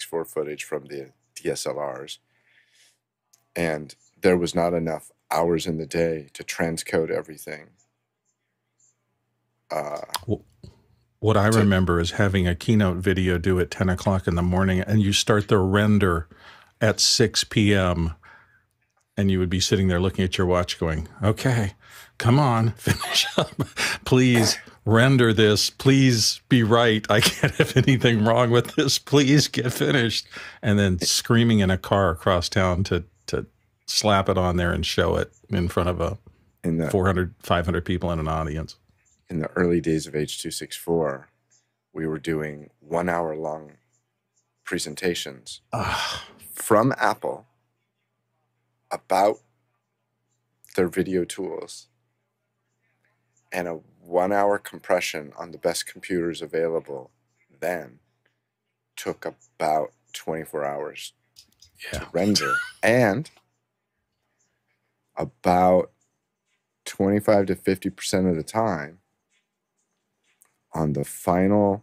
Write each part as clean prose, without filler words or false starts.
264 footage from the DSLRs, and there was not enough hours in the day to transcode everything. What I remember is having a keynote video due at 10 o'clock in the morning, and you start the render at 6 p.m., and you would be sitting there looking at your watch going, okay, come on, finish up. Please render this. Please be right. I can't have anything wrong with this. Please get finished. And then screaming in a car across town to slap it on there and show it in front of a 400, 500 people in an audience. In the early days of H.264, we were doing 1 hour long presentations from Apple about their video tools, and a 1 hour compression on the best computers available then took about 24 hours to render, and about 25 to 50% of the time on the final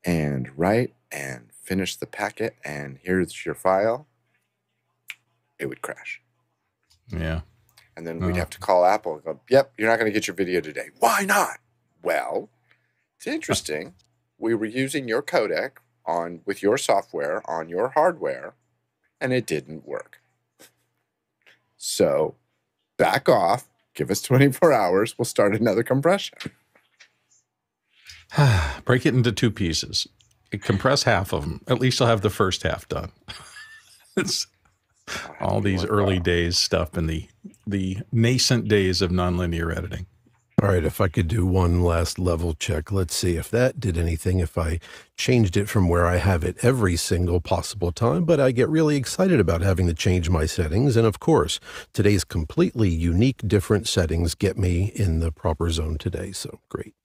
and write and finish the packet and here's your file, it would crash. Yeah. And then we'd have to call Apple and go, yep, you're not going to get your video today. Why not? Well, it's interesting. We were using your codec with your software on your hardware, and it didn't work. So back off. Give us 24 hours. We'll start another compression. Break it into two pieces. Compress half of them. At least you'll have the first half done. It's all these early days stuff in the nascent days of nonlinear editing. All right, if I could do one last level check, let's see if that did anything, if I changed it from where I have it every single possible time, but I get really excited about having to change my settings. And of course, today's completely unique, different settings get me in the proper zone today. So great.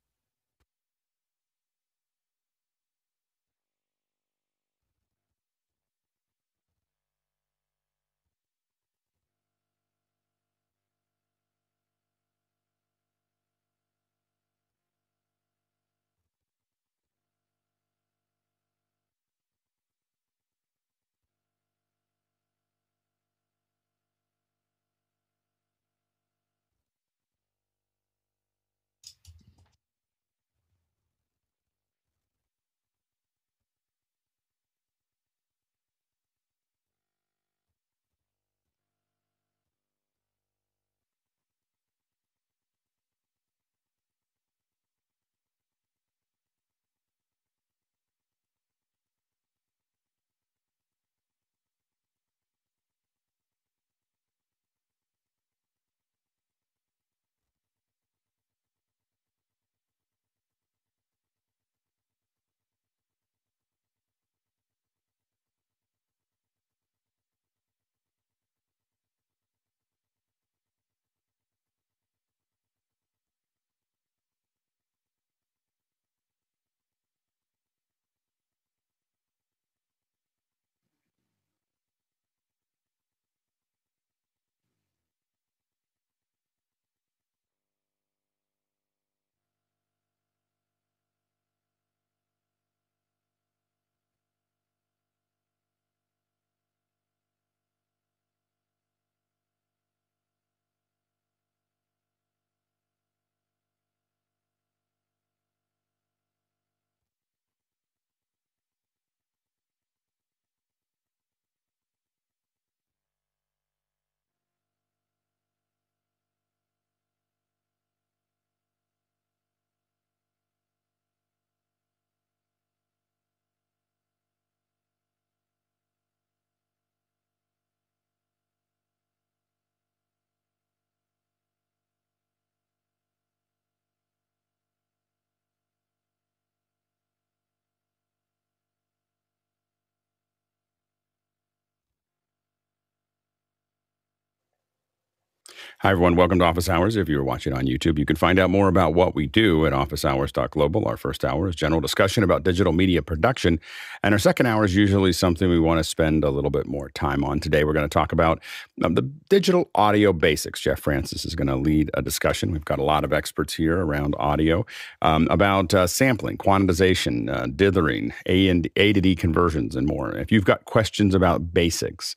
Hi, everyone. Welcome to Office Hours. If you're watching on YouTube, you can find out more about what we do at officehours.global. Our first hour is general discussion about digital media production. And our second hour is usually something we want to spend a little bit more time on. Today, we're going to talk about the digital audio basics. Jeff Francis is going to lead a discussion. We've got a lot of experts here around audio, about sampling, quantization, dithering, A to D conversions, and more. If you've got questions about basics,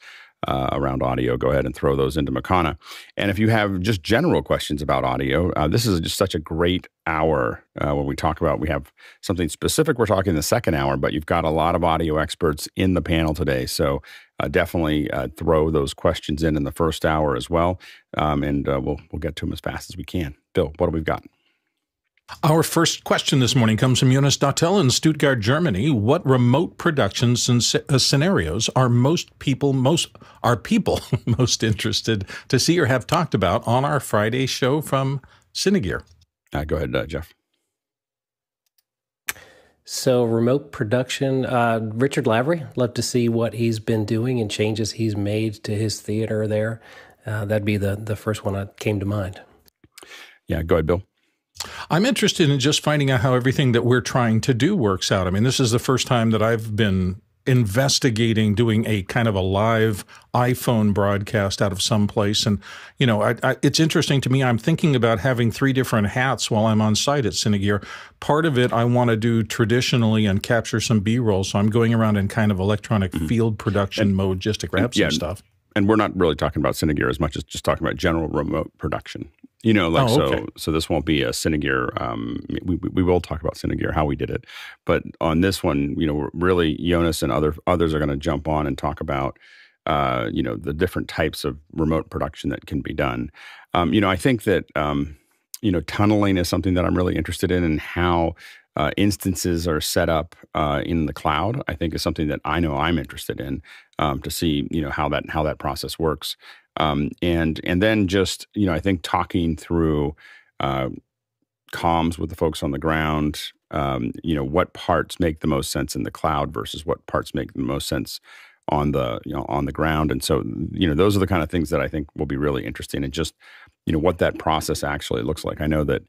around audio, go ahead and throw those into Makana. And if you have just general questions about audio, this is just such a great hour when we talk about, we have something specific we're talking in the second hour, but you've got a lot of audio experts in the panel today. So definitely throw those questions in the first hour as well. And we'll get to them as fast as we can. Bill, what do we got? Our first question this morning comes from Jonas Dottel in Stuttgart, Germany. What remote productions and scenarios are people most interested to see or have talked about on our Friday show from Cinegear? Go ahead, Jeff. So remote production, Richard Lavery, love to see what he's been doing and changes he's made to his theater there. That'd be the first one that came to mind. Yeah, go ahead, Bill. I'm interested in just finding out how everything that we're trying to do works out. I mean, this is the first time that I've been investigating doing a kind of a live iPhone broadcast out of some place. And, you know, it's interesting to me. I'm thinking about having 3 different hats while I'm on site at Cinegear. Part of it I want to do traditionally and capture some B-roll. So I'm going around in kind of electronic field production mode just to grab some stuff. And we're not really talking about Cinegear as much as just talking about general remote production. You know, like, okay. So this won't be a Cinegear. We will talk about Cinegear, how we did it. But on this one, you know, really Jonas and others are going to jump on and talk about, you know, the different types of remote production that can be done. You know, I think that, you know, tunneling is something that I'm really interested in, and how instances are set up in the cloud, I think is something that I know I'm interested in, to see, you know, how that process works. And then just, you know, I think talking through comms with the folks on the ground, you know, what parts make the most sense in the cloud versus what parts make the most sense on the, you know, on the ground. And so, you know, those are the kind of things that I think will be really interesting, and just, you know, what that process actually looks like. I know that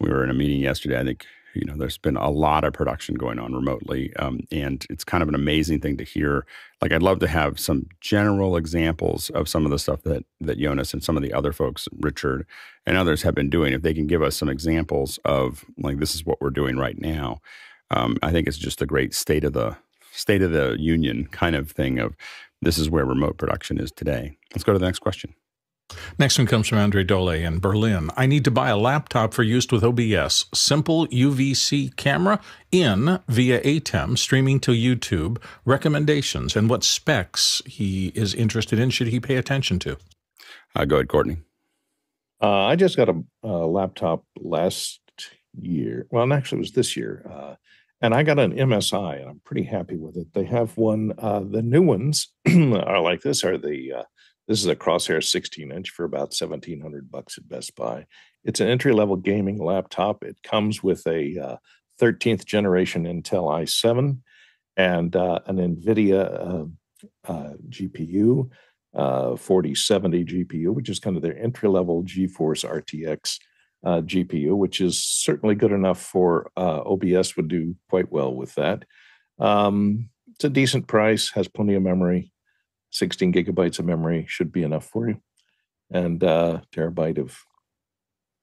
we were in a meeting yesterday. I think, you know, there's been a lot of production going on remotely, and it's kind of an amazing thing to hear. Like, I'd love to have some general examples of some of the stuff that Jonas and some of the other folks, Richard and others, have been doing. If they can give us some examples of, like, this is what we're doing right now, I think it's just a great state of the union kind of thing of, this is where remote production is today. Let's go to the next question. Next one comes from Andre Dole in Berlin. I need to buy a laptop for use with OBS. Simple UVC camera in via Atem, streaming to YouTube. Recommendations and what specs he is interested in, should he pay attention to? Go ahead, Courtney. I just got a laptop last year. Well, actually, it was this year. And I got an MSI, and I'm pretty happy with it. They have one, the new ones are like this, this is a Crosshair 16-inch for about $1,700 at Best Buy. It's an entry-level gaming laptop. It comes with a 13th generation Intel i7 and an NVIDIA GPU, 4070 GPU, which is kind of their entry-level GeForce RTX GPU, which is certainly good enough for OBS, would do quite well with that. It's a decent price, has plenty of memory. 16 gigabytes of memory should be enough for you, and terabyte of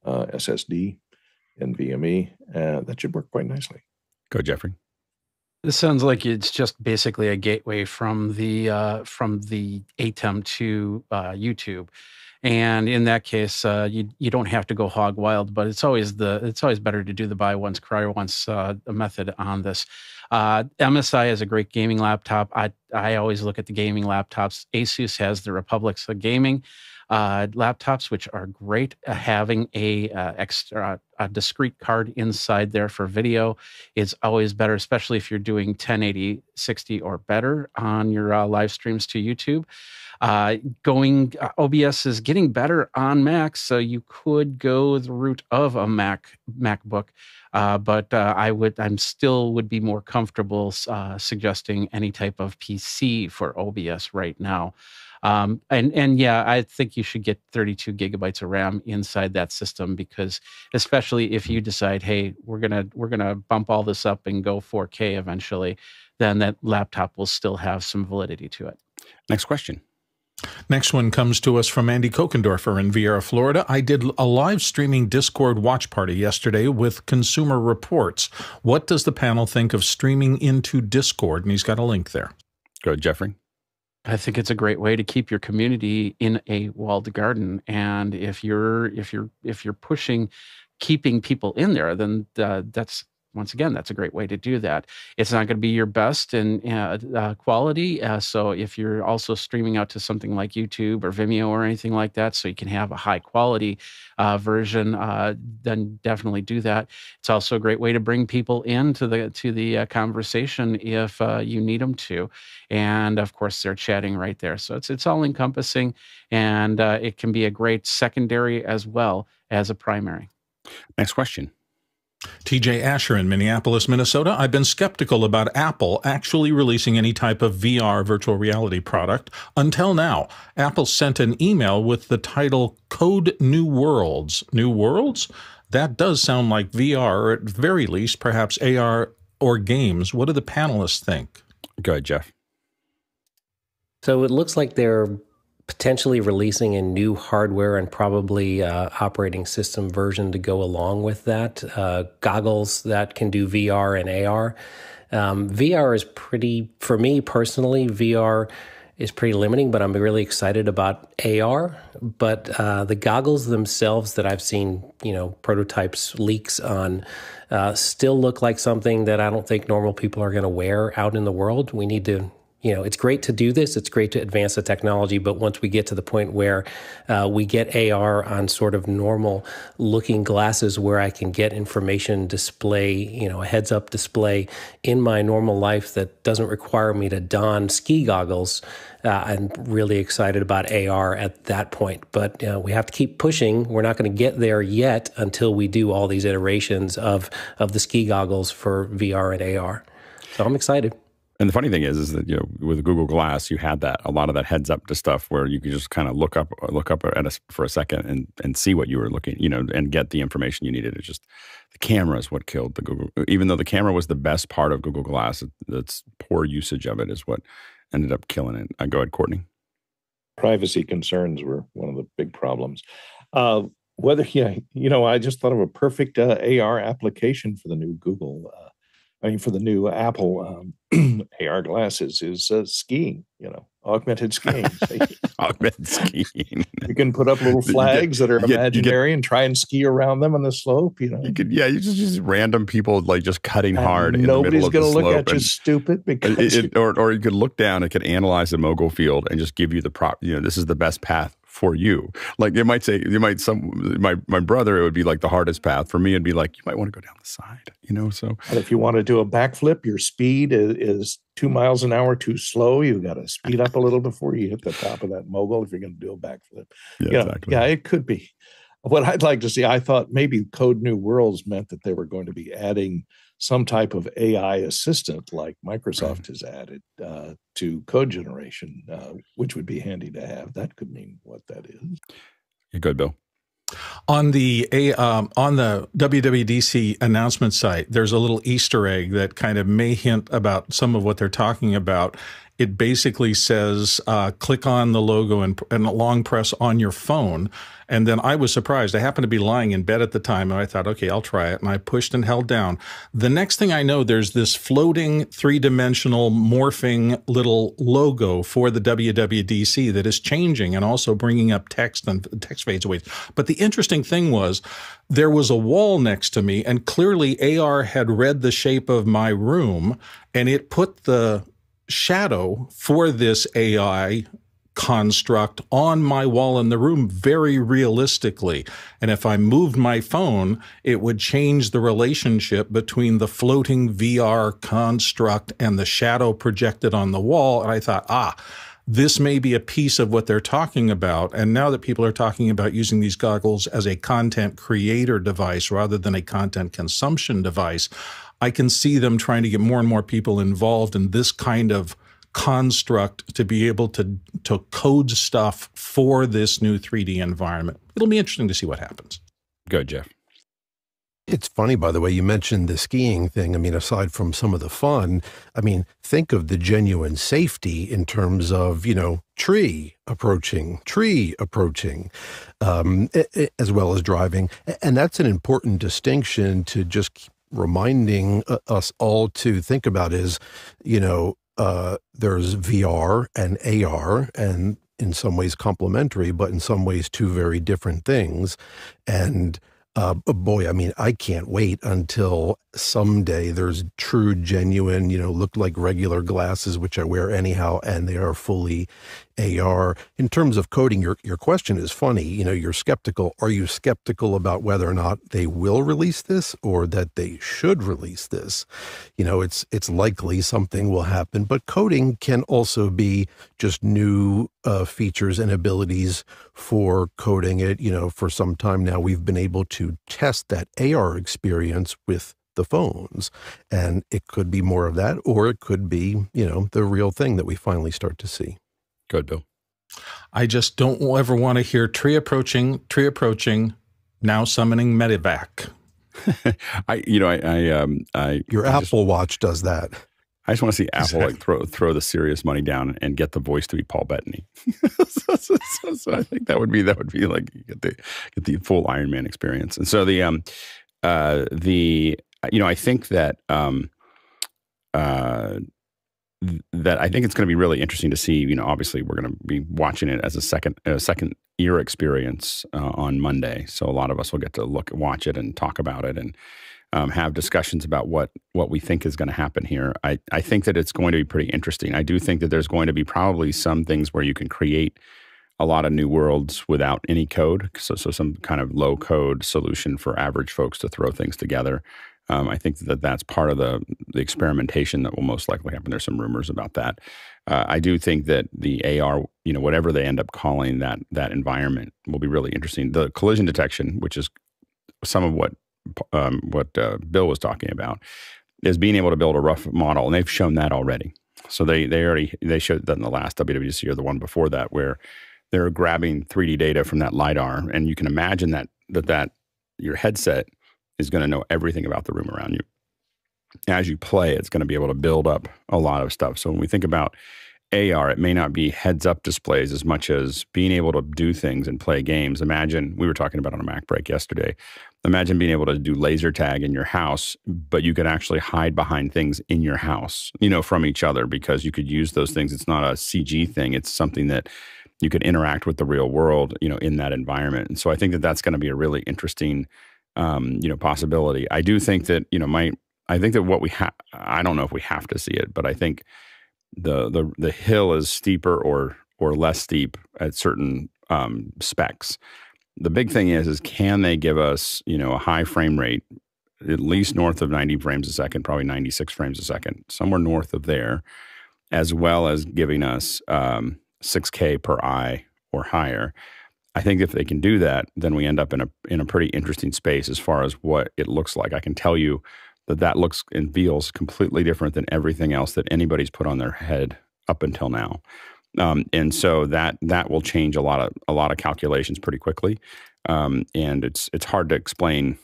SSD and NVMe. That should work quite nicely. Go, Jeffrey. This sounds like it's just basically a gateway from the Atem to YouTube. And in that case, you don't have to go hog wild, but it's always better to do the buy once, cry once method on this. MSI is a great gaming laptop. I always look at the gaming laptops. Asus has the Republics of gaming laptops, which are great. Having a extra a discrete card inside there for video is always better, especially if you're doing 1080, 60 or better on your live streams to YouTube. OBS is getting better on Macs, so you could go the route of a MacBook, but I'm still would be more comfortable suggesting any type of PC for OBS right now. And yeah, I think you should get 32 gigabytes of RAM inside that system, because especially if you decide, hey, we're gonna bump all this up and go 4K eventually, then that laptop will still have some validity to it. Next question. Next one comes to us from Andy Kokendorfer in Viera, Florida. I did a live streaming Discord watch party yesterday with Consumer Reports. What does the panel think of streaming into Discord? And he's got a link there. Go ahead, Jeffrey. I think it's a great way to keep your community in a walled garden. And if you're pushing keeping people in there, then that's, once again, that's a great way to do that. It's not going to be your best in quality. So if you're also streaming out to something like YouTube or Vimeo or anything like that, so you can have a high quality version, then definitely do that. It's also a great way to bring people into the conversation if you need them to. And of course, they're chatting right there. So it's all encompassing, and it can be a great secondary as well as a primary. Next question. TJ Asher in Minneapolis, Minnesota. I've been skeptical about Apple actually releasing any type of VR virtual reality product until now. Apple sent an email with the title Code New Worlds. New Worlds? That does sound like VR, or at the very least, perhaps AR or games. What do the panelists think? Go ahead, Jeff. So it looks like they're potentially releasing a new hardware and probably operating system version to go along with that. Goggles that can do VR and AR. VR is pretty, for me personally, VR is pretty limiting, but I'm really excited about AR. But the goggles themselves that I've seen, prototypes, leaks on, still look like something that I don't think normal people are going to wear out in the world. We need to, it's great to do this. It's great to advance the technology. But once we get to the point where we get AR on sort of normal looking glasses where I can get information display, a heads up display in my normal life that doesn't require me to don ski goggles, I'm really excited about AR at that point. But we have to keep pushing. We're not going to get there yet until we do all these iterations of the ski goggles for VR and AR. So I'm excited. And the funny thing is that, with Google Glass, you had a lot of that heads up to stuff where you could just kind of look up for a second and see what you were looking, and get the information you needed. It's just the camera is what killed the Google. Even though the camera was the best part of Google Glass, its poor usage of it is what ended up killing it. Go ahead, Courtney. Privacy concerns were one of the big problems. I just thought of a perfect AR application for the new Google. For the new Apple AR glasses is skiing, augmented skiing. Augmented skiing. You can put up little flags that are imaginary and try and ski around them on the slope. You just random people just cutting hard. Nobody's going to look at you stupid because or you could look down. It could analyze the mogul field and just give you the prop. This is the best path for you. Like it might say, my brother, it would be like the hardest path. For me, it'd be like, you might want to go down the side, so. And if you want to do a backflip, your speed is 2 miles an hour too slow. You got to speed up a little before you hit the top of that mogul if you're going to do a backflip. Yeah, exactly. Yeah, it could be. What I'd like to see, I thought maybe Code New Worlds meant that they were going to be adding some type of AI assistant like Microsoft has added to code generation, which would be handy to have. That could mean what that is. You're good, Bill. On the WWDC announcement site, there's a little Easter egg that kind of may hint about some of what they're talking about. It basically says, click on the logo and long press on your phone. And then I was surprised. I happened to be lying in bed at the time, and I thought, okay, I'll try it. And I pushed and held down. The next thing I know, there's this floating, three-dimensional, morphing little logo for the WWDC that is changing and also bringing up text, and text fades away. But the interesting thing was, there was a wall next to me, and clearly AR had read the shape of my room, and it put the shadow for this AI construct on my wall in the room very realistically. And if I moved my phone, it would change the relationship between the floating VR construct and the shadow projected on the wall. And I thought, this may be a piece of what they're talking about. And now that people are talking about using these goggles as a content creator device rather than a content consumption device, I can see them trying to get more and more people involved in this kind of construct to be able to code stuff for this new 3D environment. It'll be interesting to see what happens. Good, Jeff. It's funny, by the way, you mentioned the skiing thing. I mean, aside from some of the fun, I mean, think of the genuine safety in terms of, tree approaching, as well as driving. And that's an important distinction to just keep reminding us all to think about is, there's VR and AR, and in some ways complementary, but in some ways two very different things. And boy, I mean, I can't wait until someday there's true, genuine, look like regular glasses, which I wear anyhow, and they are fully AR. In terms of coding, your question is funny. You're skeptical. Are you skeptical about whether or not they will release this or that they should release this? It's likely something will happen, but coding can also be just new features and abilities for coding it. For some time now, we've been able to test that AR experience with the phones, and it could be more of that, or it could be, the real thing that we finally start to see. Good, Bill. I just don't ever want to hear tree approaching, now summoning medevac. Your Apple Watch does that. I just want to see Apple like throw the serious money down and get the voice to be Paul Bettany. so I think that would be like get the full Iron Man experience. And so I think that that I think it's going to be really interesting to see. Obviously we're going to be watching it as a second ear experience on Monday. So a lot of us will get to watch it and talk about it and have discussions about what we think is going to happen here. I think that it's going to be pretty interesting. I do think that there's going to be probably some things where you can create a lot of new worlds without any code. So some kind of low code solution for average folks to throw things together. I think that that's part of the experimentation that will most likely happen. There's some rumors about that. I do think that the AR, whatever they end up calling that environment, will be really interesting. The collision detection, which is some of what Bill was talking about, is being able to build a rough model, and they've shown that already. So they showed that in the last WWDC or the one before that, where they're grabbing 3D data from that LiDAR, and you can imagine that your headset is going to know everything about the room around you. As you play, it's going to be able to build up a lot of stuff. So when we think about AR, it may not be heads-up displays as much as being able to do things and play games. Imagine, we were talking about on a Mac break yesterday, imagine being able to do laser tag in your house, but you could actually hide behind things in your house, from each other, because you could use those things. It's not a CG thing. It's something that you could interact with the real world, in that environment. And so I think that that's going to be a really interesting possibility. I do think that, I think that what we have, I don't know if we have to see it, but I think the hill is steeper or less steep at certain specs. The big thing is can they give us, a high frame rate, at least north of 90 frames a second, probably 96 frames a second, somewhere north of there, as well as giving us 6K per eye or higher. I think if they can do that, then we end up in a pretty interesting space as far as what it looks like. I can tell you that looks and feels completely different than everything else that anybody's put on their head up until now. And so that will change a lot of calculations pretty quickly. And it's hard to explain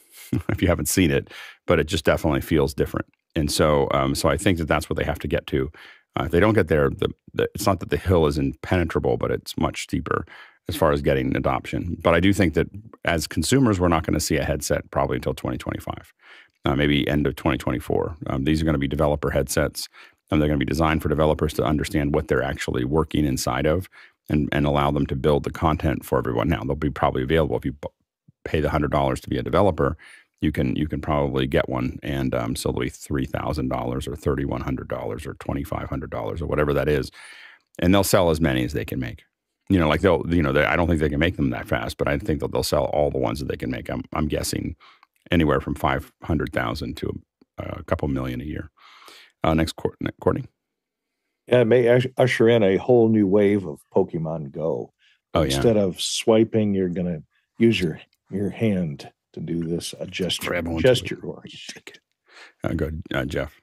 if you haven't seen it, but it just definitely feels different. And so I think that that's what they have to get to. If they don't get there, it's not that the hill is impenetrable, but it's much steeper as far as getting adoption. But I do think that as consumers, we're not going to see a headset probably until 2025, maybe end of 2024. These are going to be developer headsets, and they're going to be designed for developers to understand what they're actually working inside of and allow them to build the content for everyone. Now, they'll be probably available. If you pay the $100 to be a developer, you can probably get one, and so it'll be $3,000 or $3,100 or $2,500 or whatever that is, and they'll sell as many as they can make. You know, like they'll, you know, I don't think they can make them that fast, but I think that they'll sell all the ones that they can make. I'm guessing anywhere from 500,000 to a couple million a year. Next, Courtney. Yeah, it may usher in a whole new wave of Pokemon Go. Instead of swiping, you're going to use your hand to do this gesture. Go, Jeff.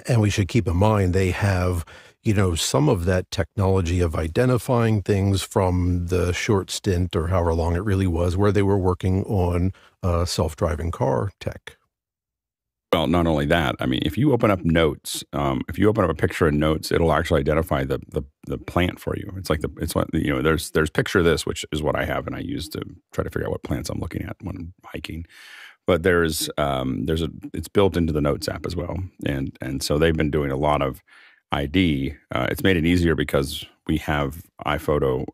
And we should keep in mind they have, you know, some of that technology of identifying things from the short stint or however long it really was where they were working on self-driving car tech. Well, not only that, I mean, if you open up Notes, if you open up a picture in Notes, it'll actually identify the plant for you. It's like you know, there's picture this, which is what I have, and I use to try to figure out what plants I'm looking at when I'm hiking. But it's built into the Notes app as well, and so they've been doing a lot of ID. It's made it easier because we have iPhoto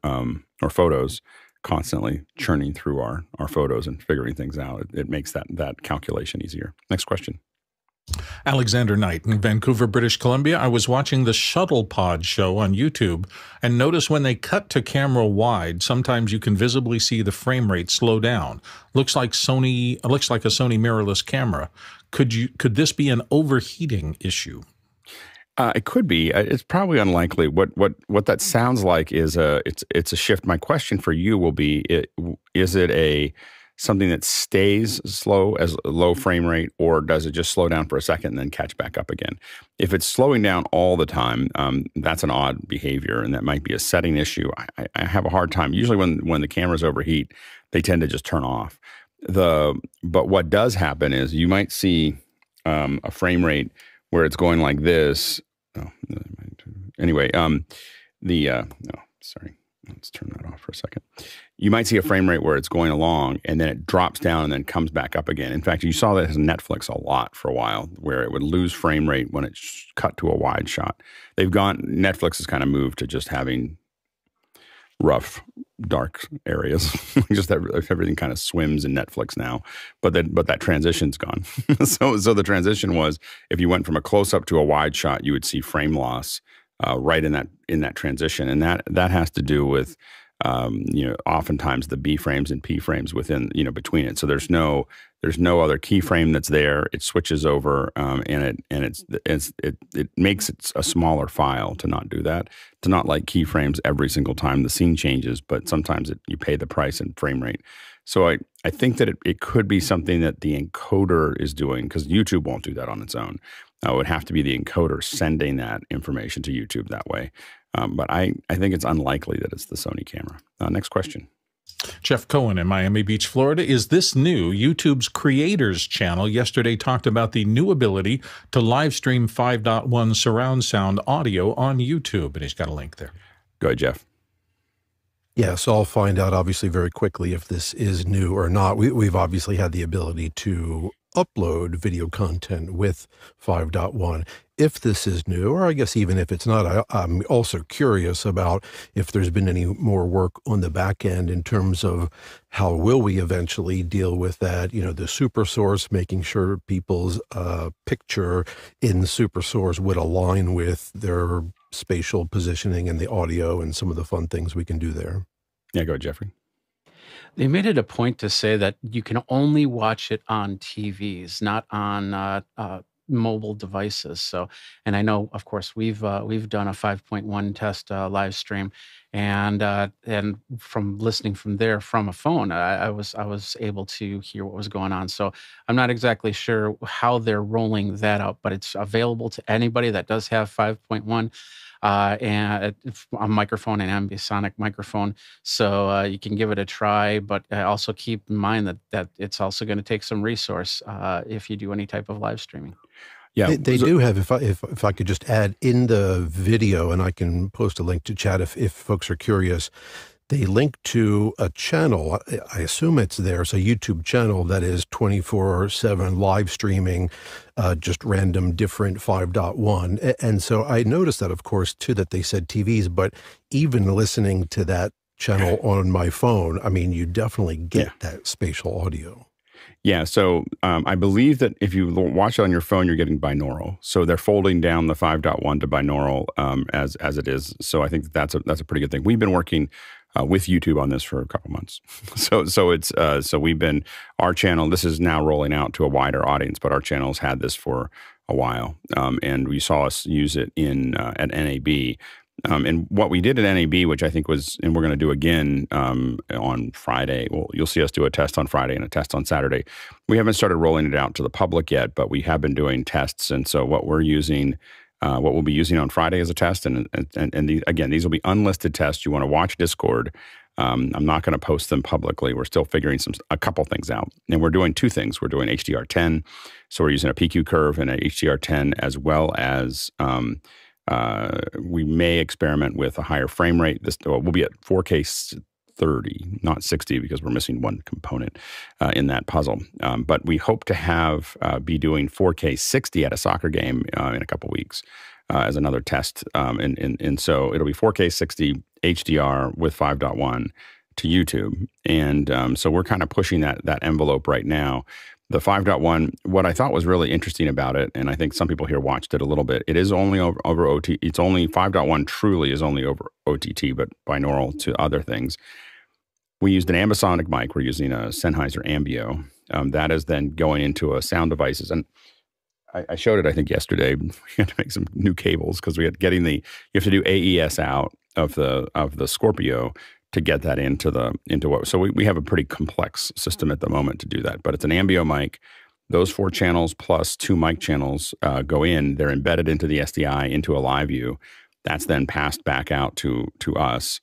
or photos constantly churning through our photos and figuring things out. It makes that calculation easier. Next question. Alexander Knight in Vancouver, British Columbia. I was watching the Shuttlepod show on YouTube and noticed when they cut to camera wide, sometimes you can visibly see the frame rate slow down. Looks like a Sony mirrorless camera. Could this be an overheating issue? It could be. It's probably unlikely. What that sounds like is it's a shift. My question for you will be: is it something that stays slow as a low frame rate, or does it just slow down for a second and then catch back up again? If it's slowing down all the time, that's an odd behavior, and that might be a setting issue. I have a hard time. Usually, when the cameras overheat, they tend to just turn off. But what does happen is you might see a frame rate where it's going like this. Anyway, sorry. Let's turn that off for a second. You might see a frame rate where it's going along and then it drops down and then comes back up again. In fact, you saw that in Netflix a lot for a while, where it would lose frame rate when it cut to a wide shot. Netflix has kind of moved to just having rough, dark areas. Just everything kind of swims in Netflix now, but that transition's gone. So the transition was, if you went from a close up to a wide shot, you would see frame loss right in that transition, and that has to do with oftentimes the B frames and P frames within between it. So there's no other keyframe that's there. It switches over, and it makes it a smaller file to not do that, to not like keyframes every single time the scene changes, but sometimes you pay the price in frame rate. So I think that it could be something that the encoder is doing, because YouTube won't do that on its own. It would have to be the encoder sending that information to YouTube that way. But I think it's unlikely that it's the Sony camera. Next question. Jeff Cohen in Miami Beach, Florida. Is this new? YouTube's Creators channel yesterday talked about the new ability to live stream 5.1 surround sound audio on YouTube, and he's got a link there. Go ahead, Jeff. Yeah, so I'll find out obviously very quickly if this is new or not. We've obviously had the ability to upload video content with 5.1. If this is new, or I guess even if it's not, I'm also curious about if there's been any more work on the back end in terms of how will we eventually deal with that, the super source, making sure people's picture in super source would align with their spatial positioning and the audio and some of the fun things we can do there. Yeah, go ahead, Jeffrey. They made it a point to say that you can only watch it on TVs, not on mobile devices. So, and I know, of course, we've done a 5.1 test live stream, and from listening from a phone, I was able to hear what was going on. So I'm not exactly sure how they're rolling that out, but it's available to anybody that does have 5.1. And a microphone, an ambisonic microphone. So you can give it a try, but also keep in mind that it's also going to take some resource if you do any type of live streaming. Yeah, they do have, if I could just add in the video, and I can post a link to chat if folks are curious, they link to a channel, I assume it's there, it's a YouTube channel that is 24/7 live streaming, just random different 5.1. And so I noticed that, of course, too, that they said TVs, but even listening to that channel on my phone, I mean, you definitely get that spatial audio. Yeah, so I believe that if you watch it on your phone, you're getting binaural. So they're folding down the 5.1 to binaural as it is. So I think that's a pretty good thing. We've been working with YouTube on this for a couple months. So we've been, our channel, this is now rolling out to a wider audience, but our channel's had this for a while. And we saw us use it at NAB. And what we did at NAB, which I think was, and we're going to do again on Friday. Well, you'll see us do a test on Friday and a test on Saturday. We haven't started rolling it out to the public yet, but we have been doing tests. And so what we're using, what we'll be using on Friday as a test, and again, these will be unlisted tests. You want to watch Discord. I'm not going to post them publicly. We're still figuring a couple things out. And we're doing two things. We're doing HDR10. So we're using a PQ curve and an HDR10, as well as we may experiment with a higher frame rate. We'll be at 4K 30, not 60, because we're missing one component in that puzzle. But we hope to be doing 4K 60 at a soccer game in a couple weeks as another test. And so it'll be 4K 60 HDR with 5.1 to YouTube. And so we're kind of pushing that envelope right now. The 5.1, what I thought was really interesting about it, and I think some people here watched it a little bit, it is only over OTT. It's only 5.1 truly is only over OTT, but binaural to other things. We used an ambisonic mic. We're using a Sennheiser Ambio. That is then going into a sound devices. And I showed it, I think, yesterday. We had to make some new cables because we had you have to do AES out of the Scorpio to get that into what. So we have a pretty complex system at the moment to do that. But it's an Ambio mic. Those 4 channels plus 2 mic channels go in. They're embedded into the SDI, into a live view. That's then passed back out to us.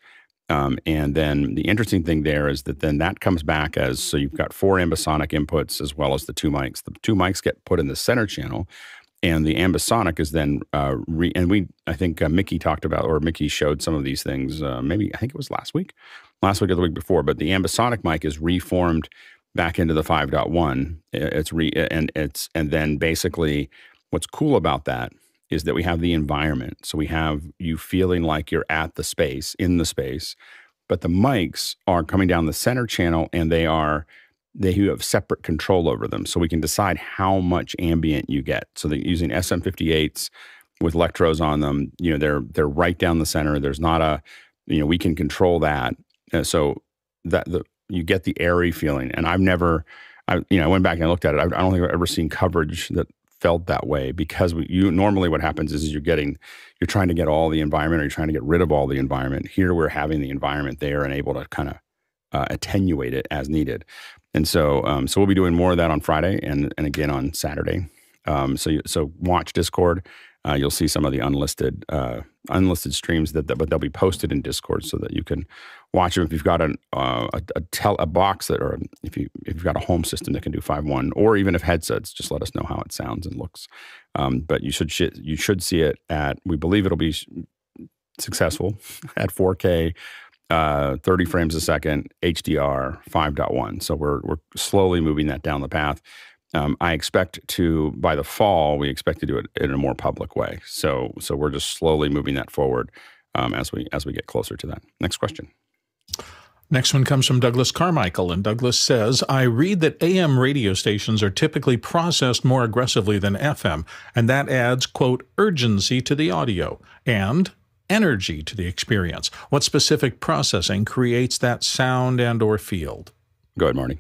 And then the interesting thing there is that then that comes back so you've got 4 ambisonic inputs as well as the 2 mics. The 2 mics get put in the center channel. And the ambisonic is then, I think Mickey talked about, or Mickey showed some of these things, maybe, I think it was last week or the week before, but the ambisonic mic is reformed back into the 5.1. And then basically what's cool about that is that we have the environment. So we have you feeling like you're in the space, but the mics are coming down the center channel and you have separate control over them. So we can decide how much ambient you get. So they're using SM58s with electrodes on them. They're right down the center. There's not we can control that. So that you get the airy feeling. And I went back and I looked at it. I don't think I've ever seen coverage that felt that way, because normally what happens is you're trying to get all the environment, or you're trying to get rid of all the environment. Here we're having the environment there and able to kind of attenuate it as needed. And so we'll be doing more of that on Friday and again on Saturday. So watch Discord. You'll see some of the unlisted streams but they'll be posted in Discord so that you can watch them. If you've got a box or if you've got a home system that can do 5.1, or even if headsets, just let us know how it sounds and looks. But you should see it we believe it'll be successful at 4K. 30 frames a second, HDR 5.1. So we're slowly moving that down the path. I expect by the fall, we expect to do it in a more public way. So we're just slowly moving that forward as we get closer to that. Next question. Next one comes from Douglas Carmichael, and Douglas says, I read that AM radio stations are typically processed more aggressively than FM, and that adds, quote, urgency to the audio and energy to the experience. What specific processing creates that sound and or field? Go ahead, Marty.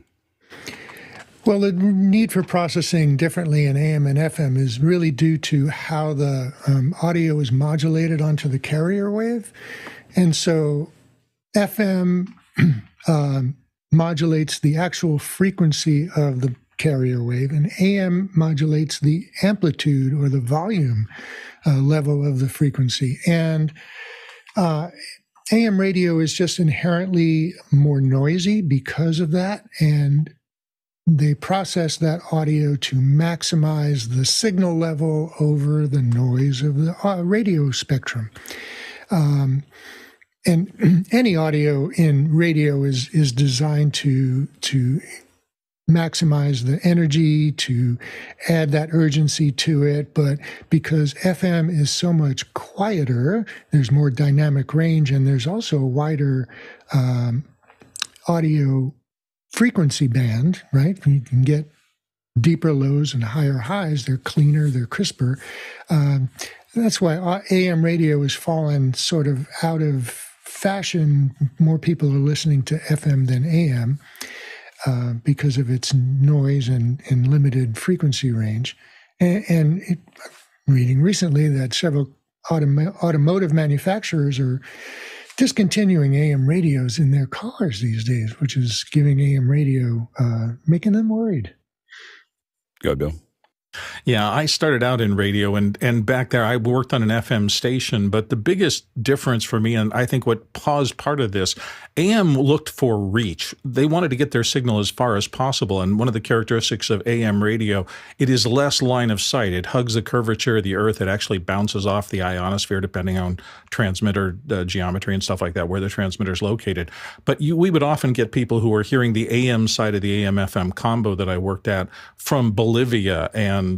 Well, the need for processing differently in AM and FM is really due to how the audio is modulated onto the carrier wave. And so FM modulates the actual frequency of the carrier wave, and AM modulates the amplitude or the volume level of the frequency. And AM radio is just inherently more noisy because of that, and they process that audio to maximize the signal level over the noise of the radio spectrum. And any audio in radio is designed to maximize the energy, to add that urgency to it. But because FM is so much quieter, there's more dynamic range, and there's also a wider audio frequency band, right? You can get deeper lows and higher highs. They're cleaner, they're crisper. That's why AM radio has fallen sort of out of fashion. More people are listening to FM than AM because of its noise and limited frequency range. Reading recently that several automotive manufacturers are discontinuing AM radios in their cars these days, which is giving AM radio, making them worried. Go, Bill. Yeah, I started out in radio, and back there I worked on an FM station, but the biggest difference for me, and I think what caused part of this, AM looked for reach. They wanted to get their signal as far as possible, and one of the characteristics of AM radio, it is less line of sight. It hugs the curvature of the Earth. It actually bounces off the ionosphere depending on transmitter geometry and stuff like that, where the transmitter is located. But we would often get people who were hearing the AM side of the AM-FM combo that I worked at from Bolivia and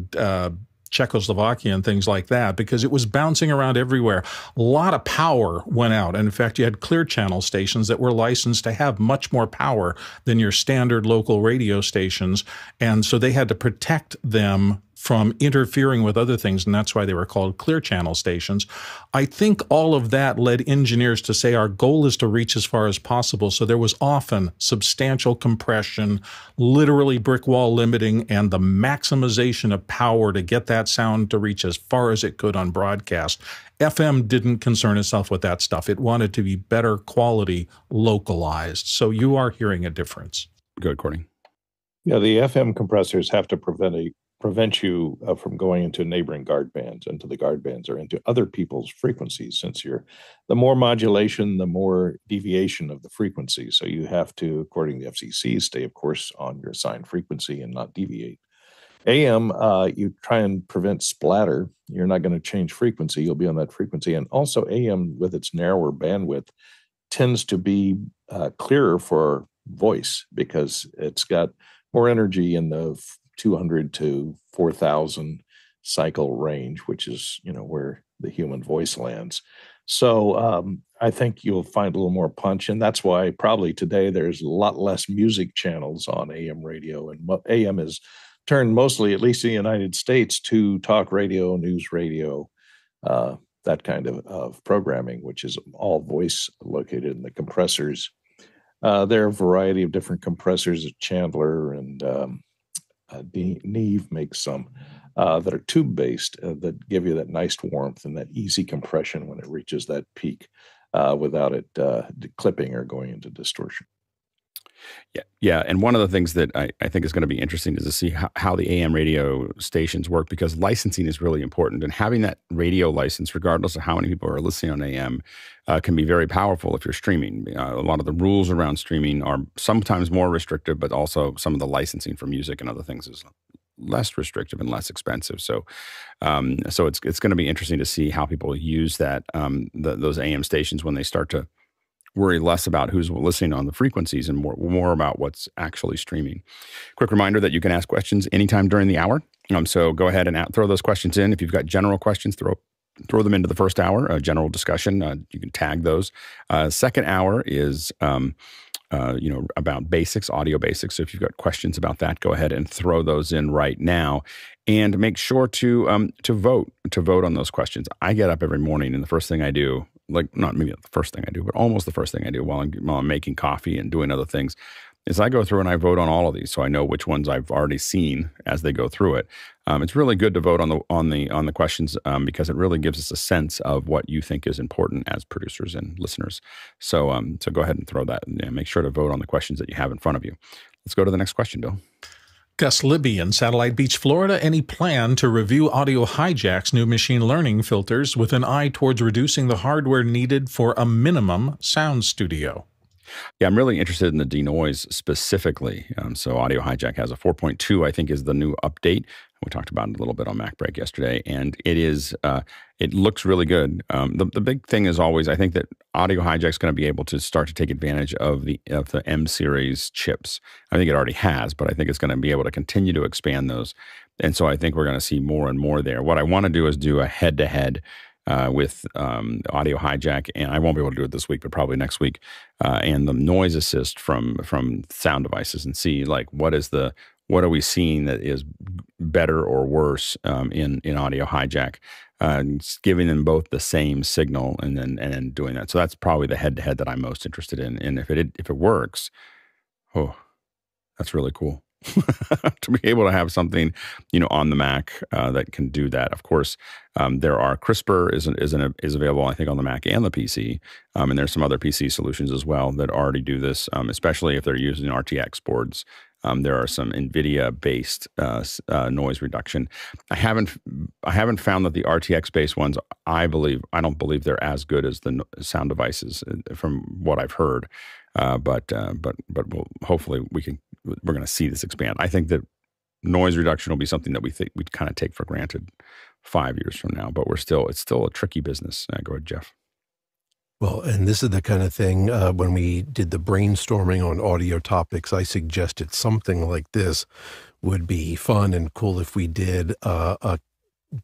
Czechoslovakia and things like that, because it was bouncing around everywhere. A lot of power went out. And in fact, you had clear channel stations that were licensed to have much more power than your standard local radio stations. And so they had to protect them from interfering with other things, and that's why they were called clear channel stations. I think all of that led engineers to say our goal is to reach as far as possible, so there was often substantial compression, literally brick wall limiting, and the maximization of power to get that sound to reach as far as it could on broadcast. FM didn't concern itself with that stuff. It wanted to be better quality localized, so you are hearing a difference. Good, Courtney. Yeah, the FM compressors have to prevent you from going into neighboring guard bands, into the guard bands, or into other people's frequencies, since the more modulation, the more deviation of the frequency. So you have to, according to the FCC, stay, of course, on your assigned frequency and not deviate. AM, you try and prevent splatter. You're not going to change frequency. You'll be on that frequency. And also AM, with its narrower bandwidth, tends to be clearer for voice because it's got more energy in the 200 to 4,000 cycle range, which is, where the human voice lands. So I think you'll find a little more punch. And that's why probably today there's a lot less music channels on AM radio. And AM is turned mostly, at least in the United States, to talk radio, news radio, that kind of programming, which is all voice located in the compressors. There are a variety of different compressors at Chandler, and Neve makes some that are tube-based that give you that nice warmth and that easy compression when it reaches that peak without it clipping or going into distortion. Yeah. And one of the things that I think is going to be interesting is to see how the AM radio stations work, because licensing is really important. And having that radio license, regardless of how many people are listening on AM, can be very powerful if you're streaming. A lot of the rules around streaming are sometimes more restrictive, but also some of the licensing for music and other things is less restrictive and less expensive. So it's going to be interesting to see how people use that those AM stations when they start to worry less about who's listening on the frequencies and more about what's actually streaming. Quick reminder that you can ask questions anytime during the hour. So go ahead and throw those questions in. If you've got general questions, throw them into the first hour, a general discussion. You can tag those. Second hour is about basics, audio basics. So if you've got questions about that, go ahead and throw those in right now. And make sure to vote on those questions. I get up every morning, and the first thing I do, not maybe not the first thing I do, but almost the first thing I do while I'm making coffee and doing other things, is I go through and I vote on all of these, so I know which ones I've already seen as they go through it. It's really good to vote on the questions because it really gives us a sense of what you think is important as producers and listeners. So go ahead and throw that. Make sure to vote on the questions that you have in front of you. Let's go to the next question, Bill. Gus Libby in Satellite Beach, Florida. Any plan to review Audio Hijack's new machine learning filters with an eye towards reducing the hardware needed for a minimum sound studio? Yeah, I'm really interested in the denoise specifically. So Audio Hijack has a 4.2, I think, is the new update. We talked about it a little bit on Mac Break yesterday, and it looks really good. The big thing is always, I think that Audio Hijack's going to be able to start to take advantage of the M series chips. I think it already has, but I think it's going to be able to continue to expand those. And so I think we're going to see more and more there. What I want to do is do a head-to-head with audio hijack, and I won't be able to do it this week, but probably next week, and the noise assist from sound devices, and see like what are we seeing that is better or worse in audio hijack, giving them both the same signal and then doing that. So that's probably the head-to-head that I'm most interested in. And if it works, oh, that's really cool. To be able to have something, on the Mac that can do that. Of course, there are CRISPR is available, I think, on the Mac and the PC, and there's some other PC solutions as well that already do this, especially if they're using RTX boards. There are some NVIDIA-based noise reduction. I haven't found that the RTX-based ones. I don't believe they're as good as the sound devices from what I've heard. But hopefully we're going to see this expand. I think that noise reduction will be something that we'd kind of take for granted 5 years from now. But it's still a tricky business. Go ahead, Jeff. Well, and this is the kind of thing, when we did the brainstorming on audio topics, I suggested something like this would be fun and cool if we did a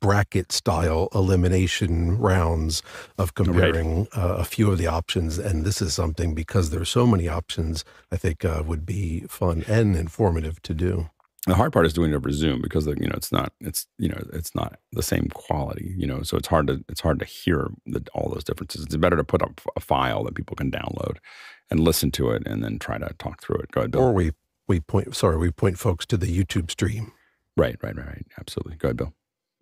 bracket style elimination rounds of comparing a few of the options. And this is something, because there's so many options, I think would be fun and informative to do. The hard part is doing it over Zoom, because it's not the same quality, so it's hard to hear all those differences. It's better to put up a file that people can download and listen to it and then try to talk through it. Go ahead, Bill. Or we point folks to the YouTube stream. Right. Absolutely. Go ahead, Bill.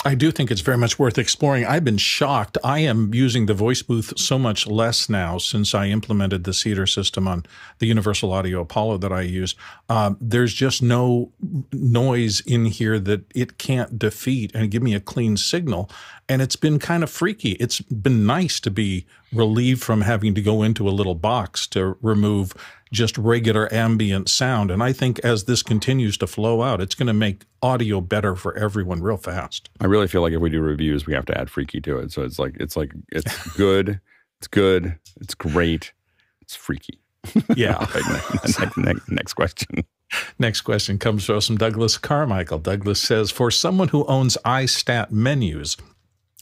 I do think it's very much worth exploring. I've been shocked. I am using the voice booth so much less now since I implemented the Cedar system on the Universal Audio Apollo that I use. There's just no noise in here that it can't defeat and give me a clean signal. And it's been kind of freaky. It's been nice to be relieved from having to go into a little box to remove just regular ambient sound. And I think as this continues to flow out, it's going to make audio better for everyone real fast. I really feel like if we do reviews, we have to add freaky to it. So it's good, it's good, it's great, it's freaky. Yeah. Next question. Next question comes from Douglas Carmichael. Douglas says, for someone who owns iStat menus,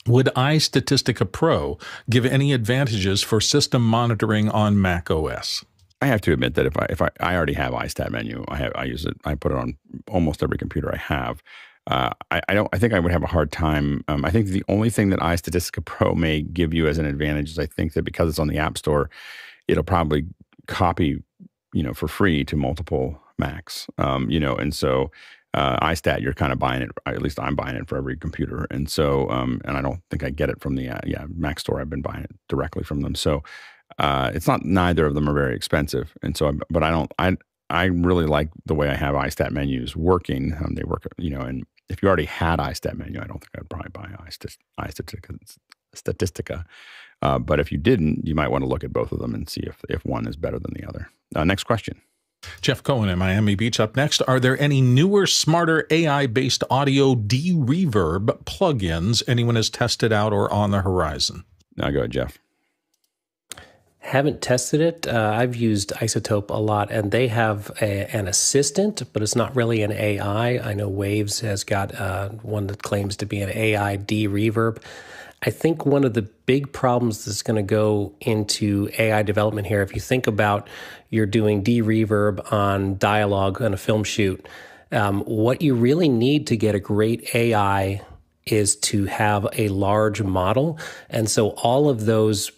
would iStatistica Pro give any advantages for system monitoring on macOS? I have to admit that if I already have iStat menu, I use it. I put it on almost every computer I have. I think I would have a hard time. I think the only thing that iStatistica Pro may give you as an advantage is I think that because it's on the App Store, it'll probably copy, for free to multiple Macs. And so iStat, you're kind of buying it. At least I'm buying it for every computer. And so, and I don't think I get it from the Mac Store. I've been buying it directly from them. So. It's not, neither of them are very expensive. And so, but I really like the way I have iStat menus working. They work, and if you already had iStat menu, I don't think I'd probably buy iStatistica. But if you didn't, you might want to look at both of them and see if one is better than the other. Next question. Jeff Cohen in Miami Beach up next. Are there any newer, smarter AI-based audio De-Reverb plugins anyone has tested out or on the horizon? Now go ahead, Jeff. Haven't tested it. I've used Isotope a lot, and they have an assistant, but it's not really an AI. I know Waves has got one that claims to be an AI De-Reverb. I think one of the big problems that's going to go into AI development here, if you think about you're doing De-Reverb on dialogue on a film shoot, what you really need to get a great AI is to have a large model. And so all of those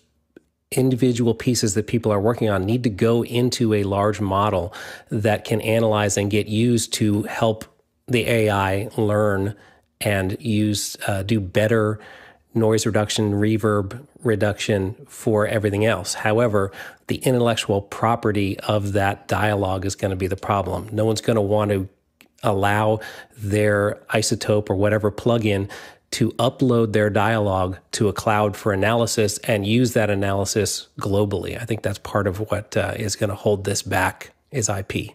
individual pieces that people are working on need to go into a large model that can analyze and get used to help the AI learn and do better noise reduction, reverb reduction for everything else. However, the intellectual property of that dialogue is going to be the problem. No one's going to want to allow their Isotope or whatever plugin to upload their dialogue to a cloud for analysis and use that analysis globally. I think that's part of what is going to hold this back is IP.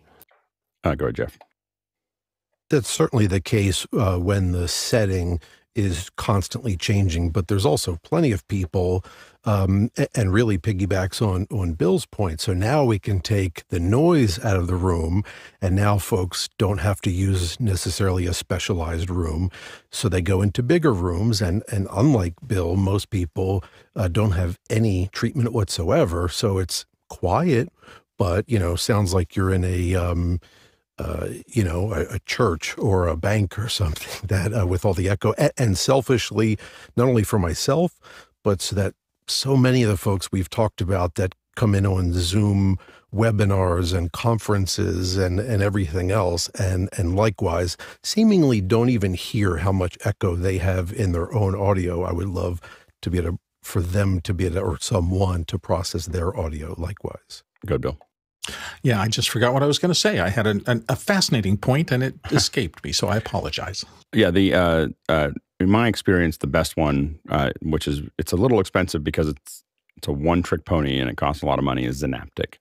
Go ahead, Jeff. That's certainly the case when the setting is constantly changing, but there's also plenty of people, and really piggybacks on Bill's point. So now we can take the noise out of the room, and now folks don't have to use necessarily a specialized room. So they go into bigger rooms, and unlike Bill, most people don't have any treatment whatsoever. So it's quiet, but, sounds like you're in a church or a bank or something that with all the echo. And selfishly, not only for myself, but so that so many of the folks we've talked about that come in on Zoom webinars and conferences and everything else, and likewise, seemingly don't even hear how much echo they have in their own audio. I would love to be able to, for them to be able to, or someone to process their audio likewise. Good, Bill. Yeah, I just forgot what I was going to say. I had a fascinating point and it escaped me, so I apologize. Yeah, in my experience, the best one, it's a little expensive because it's a one-trick pony and it costs a lot of money, is Synaptic.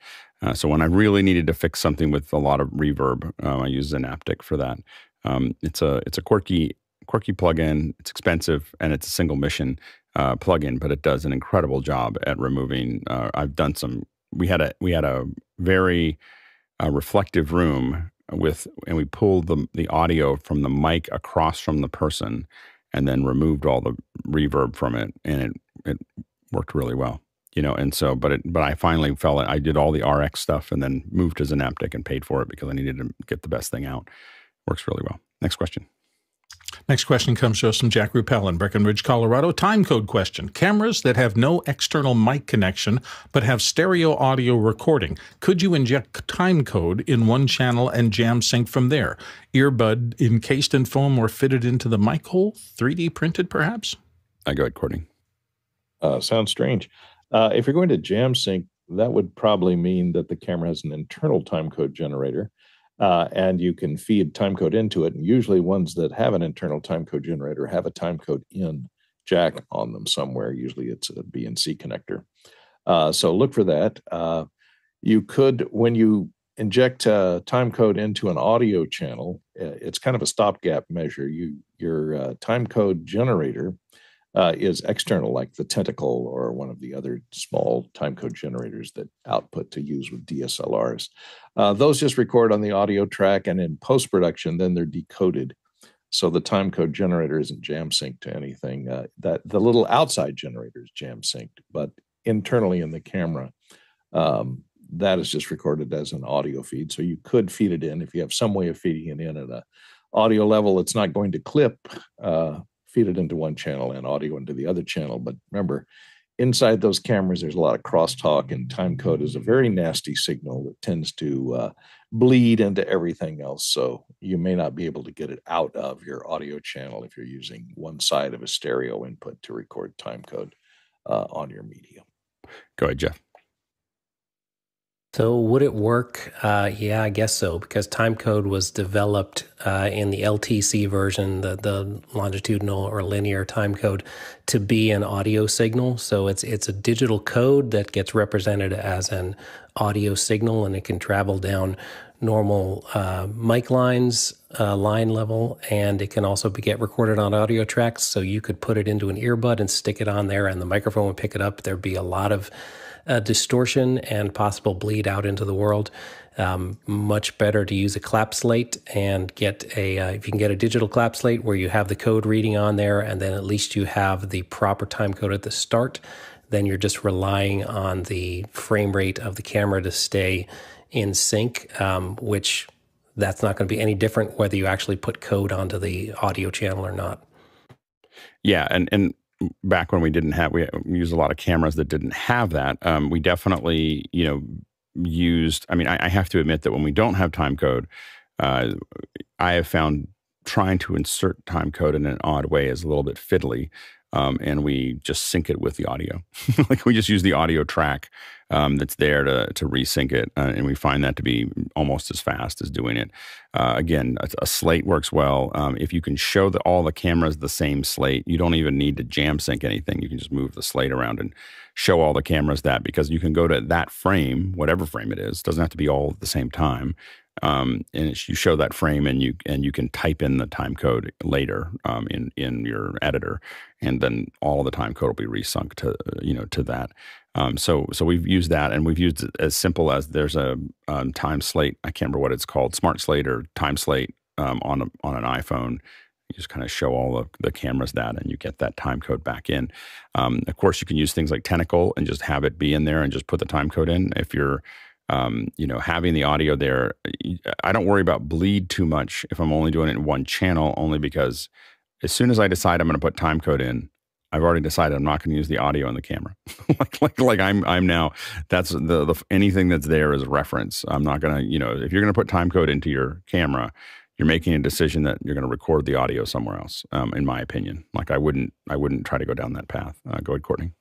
So when I really needed to fix something with a lot of reverb, I use Synaptic for that. It's a quirky plugin. It's expensive and it's a single mission plugin, but it does an incredible job at removing. I've done some. We had a very reflective room and we pulled the audio from the mic across from the person, and then removed all the reverb from it, and it worked really well, And so, but I finally I did all the RX stuff and then moved to Synaptic and paid for it because I needed to get the best thing out. Works really well. Next question. Next question comes to us from Jack Ruppel in Breckenridge, Colorado. Timecode question. Cameras that have no external mic connection but have stereo audio recording. Could you inject timecode in one channel and jam sync from there? Earbud encased in foam or fitted into the mic hole? 3D printed, perhaps? Go ahead, Courtney. Sounds strange. If you're going to jam sync, that would probably mean that the camera has an internal timecode generator. And you can feed timecode into it. And usually ones that have an internal timecode generator have a timecode in jack on them somewhere. Usually it's a BNC connector. So look for that. You could, when you inject timecode into an audio channel, it's kind of a stopgap measure. Your timecode generator is external, like the Tentacle or one of the other small timecode generators that output to use with DSLRs. Those just record on the audio track, and in post-production, then they're decoded. So the timecode generator isn't jam synced to anything. That the little outside generator is jam synced, but internally in the camera, that is just recorded as an audio feed. So you could feed it in if you have some way of feeding it in at an audio level. It's not going to clip. Feed it into one channel and audio into the other channel. But remember, inside those cameras, there's a lot of crosstalk, and timecode is a very nasty signal that tends to bleed into everything else. So you may not be able to get it out of your audio channel if you're using one side of a stereo input to record timecode on your medium. Go ahead, Jeff. So would it work? Yeah, I guess so, because timecode was developed in the LTC version, the longitudinal or linear timecode, to be an audio signal. So it's a digital code that gets represented as an audio signal, and it can travel down normal mic lines, line level, and it can also get recorded on audio tracks. So you could put it into an earbud and stick it on there, and the microphone would pick it up. There'd be a lot of distortion and possible bleed out into the world. Much better to use a clap slate and get if you can get a digital clap slate where you have the code reading on there, and then at least you have the proper time code at the start, then you're just relying on the frame rate of the camera to stay in sync, which that's not going to be any different whether you actually put code onto the audio channel or not. Yeah, and back when we used a lot of cameras that didn't have that. We definitely, used, I have to admit that when we don't have timecode, I have found trying to insert timecode in an odd way is a little bit fiddly. And we just sync it with the audio. Like we just use the audio track that's there to resync it. And we find that to be almost as fast as doing it. Again, a slate works well. If you can show all the cameras the same slate, you don't even need to jam sync anything. You can just move the slate around and show all the cameras that, because you can go to that frame, whatever frame it is. It doesn't have to be all at the same time. and you show that frame, and you can type in the time code later in your editor, and then all of the time code will be resunk to that. So we've used that, and we've used it as simple as there's a time slate. I can't remember what it's called, Smart Slate or Time Slate on an iPhone. You just kind of show all the cameras that, and you get that time code back in. Of course, you can use things like Tentacle and just have it be in there and just put the time code in. If you're having the audio there, I don't worry about bleed too much if I'm only doing it in one channel, only because as soon as I decide I'm going to put time code in, I've already decided I'm not going to use the audio in the camera. like I'm now, that's the anything that's there is reference. I'm not going to, if you're going to put time code into your camera, you're making a decision that you're going to record the audio somewhere else, in my opinion. Like I wouldn't try to go down that path. Go ahead, Courtney.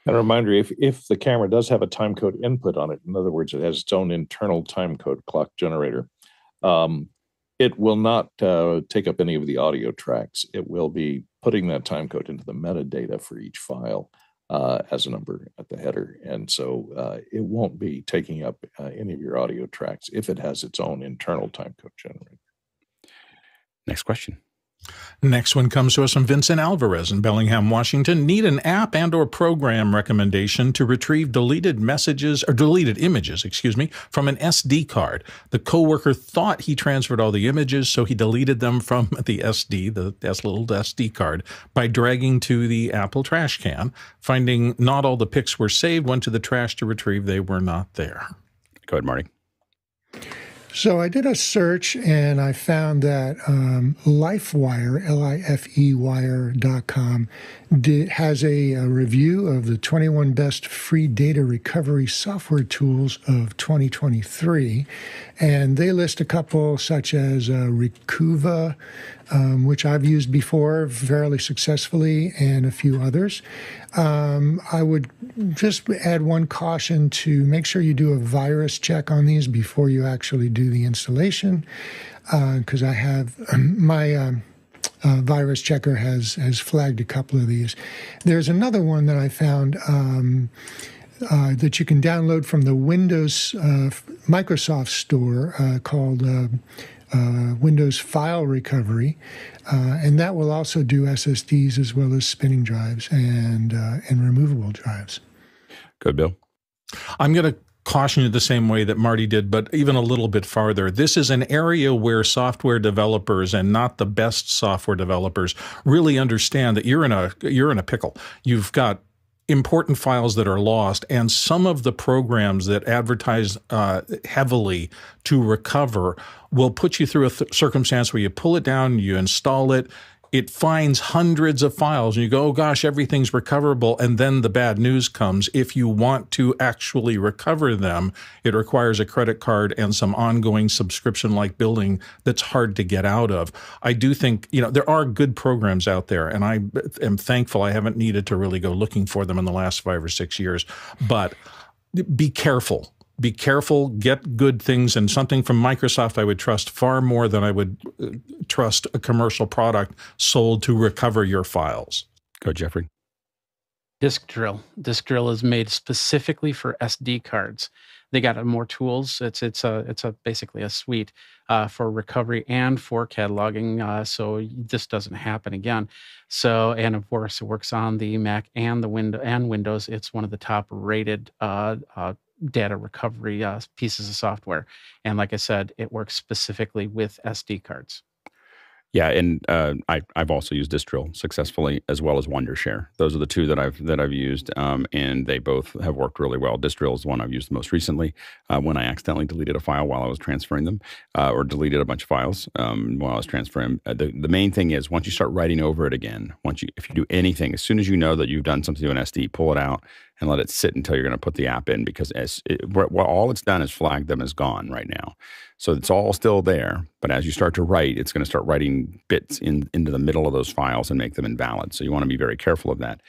And a reminder, if the camera does have a time code input on it, in other words, it has its own internal time code clock generator, it will not take up any of the audio tracks. It will be putting that time code into the metadata for each file as a number at the header. And so it won't be taking up any of your audio tracks if it has its own internal time code generator. Next question. Next one comes to us from Vincent Alvarez in Bellingham, Washington. Need an app and or program recommendation to retrieve deleted images, from an SD card. The coworker thought he transferred all the images, so he deleted them from the little SD card by dragging to the Apple trash can. Finding not all the pics were saved, went to the trash to retrieve they were not there. Go ahead, Marty. So I did a search, and I found that LifeWire, LIFEwire.com, has a review of the 21 best free data recovery software tools of 2023. And they list a couple such as Recuva, which I've used before fairly successfully, and a few others. I would just add one caution to make sure you do a virus check on these before you actually do the installation, because I have my virus checker has flagged a couple of these. There's another one that I found that you can download from the Windows Microsoft Store called Windows File Recovery, and that will also do SSDs as well as spinning drives and removable drives. Good, Bill. I'm going to caution you the same way that Marty did, but even a little bit farther. This is an area where software developers, and not the best software developers, really understand that you're in a pickle. You've got important files that are lost, and some of the programs that advertise heavily to recover will put you through a circumstance where you pull it down, you install it, it finds hundreds of files, and you go, oh gosh, everything's recoverable, and then the bad news comes. If you want to actually recover them, it requires a credit card and some ongoing subscription-like billing that's hard to get out of. I do think, there are good programs out there, and I am thankful I haven't needed to really go looking for them in the last 5 or 6 years, but be careful. Be careful, get good things, and something from Microsoft I would trust far more than I would trust a commercial product sold to recover your files. Go, Jeffrey. Disk Drill. Disk Drill is made specifically for SD cards. They got more tools. It's basically a suite for recovery and for cataloging, so this doesn't happen again. So, and of course, it works on the Mac and the Windows. It's one of the top rated data recovery pieces of software. And like I said, it works specifically with SD cards. Yeah, and I've also used Disk Drill successfully, as well as Wondershare. Those are the two that I've used, and they both have worked really well. Disk Drill is the one I've used most recently when I accidentally deleted a file while I was transferring them, or deleted a bunch of files while I was transferring. The main thing is, once you start writing over it again, if you do anything, as soon as you know that you've done something to an SD, pull it out and let it sit until you're going to put the app in, because all it's done is flag them as gone right now. So it's all still there, but as you start to write, it's going to start writing bits into the middle of those files and make them invalid. So you want to be very careful of that.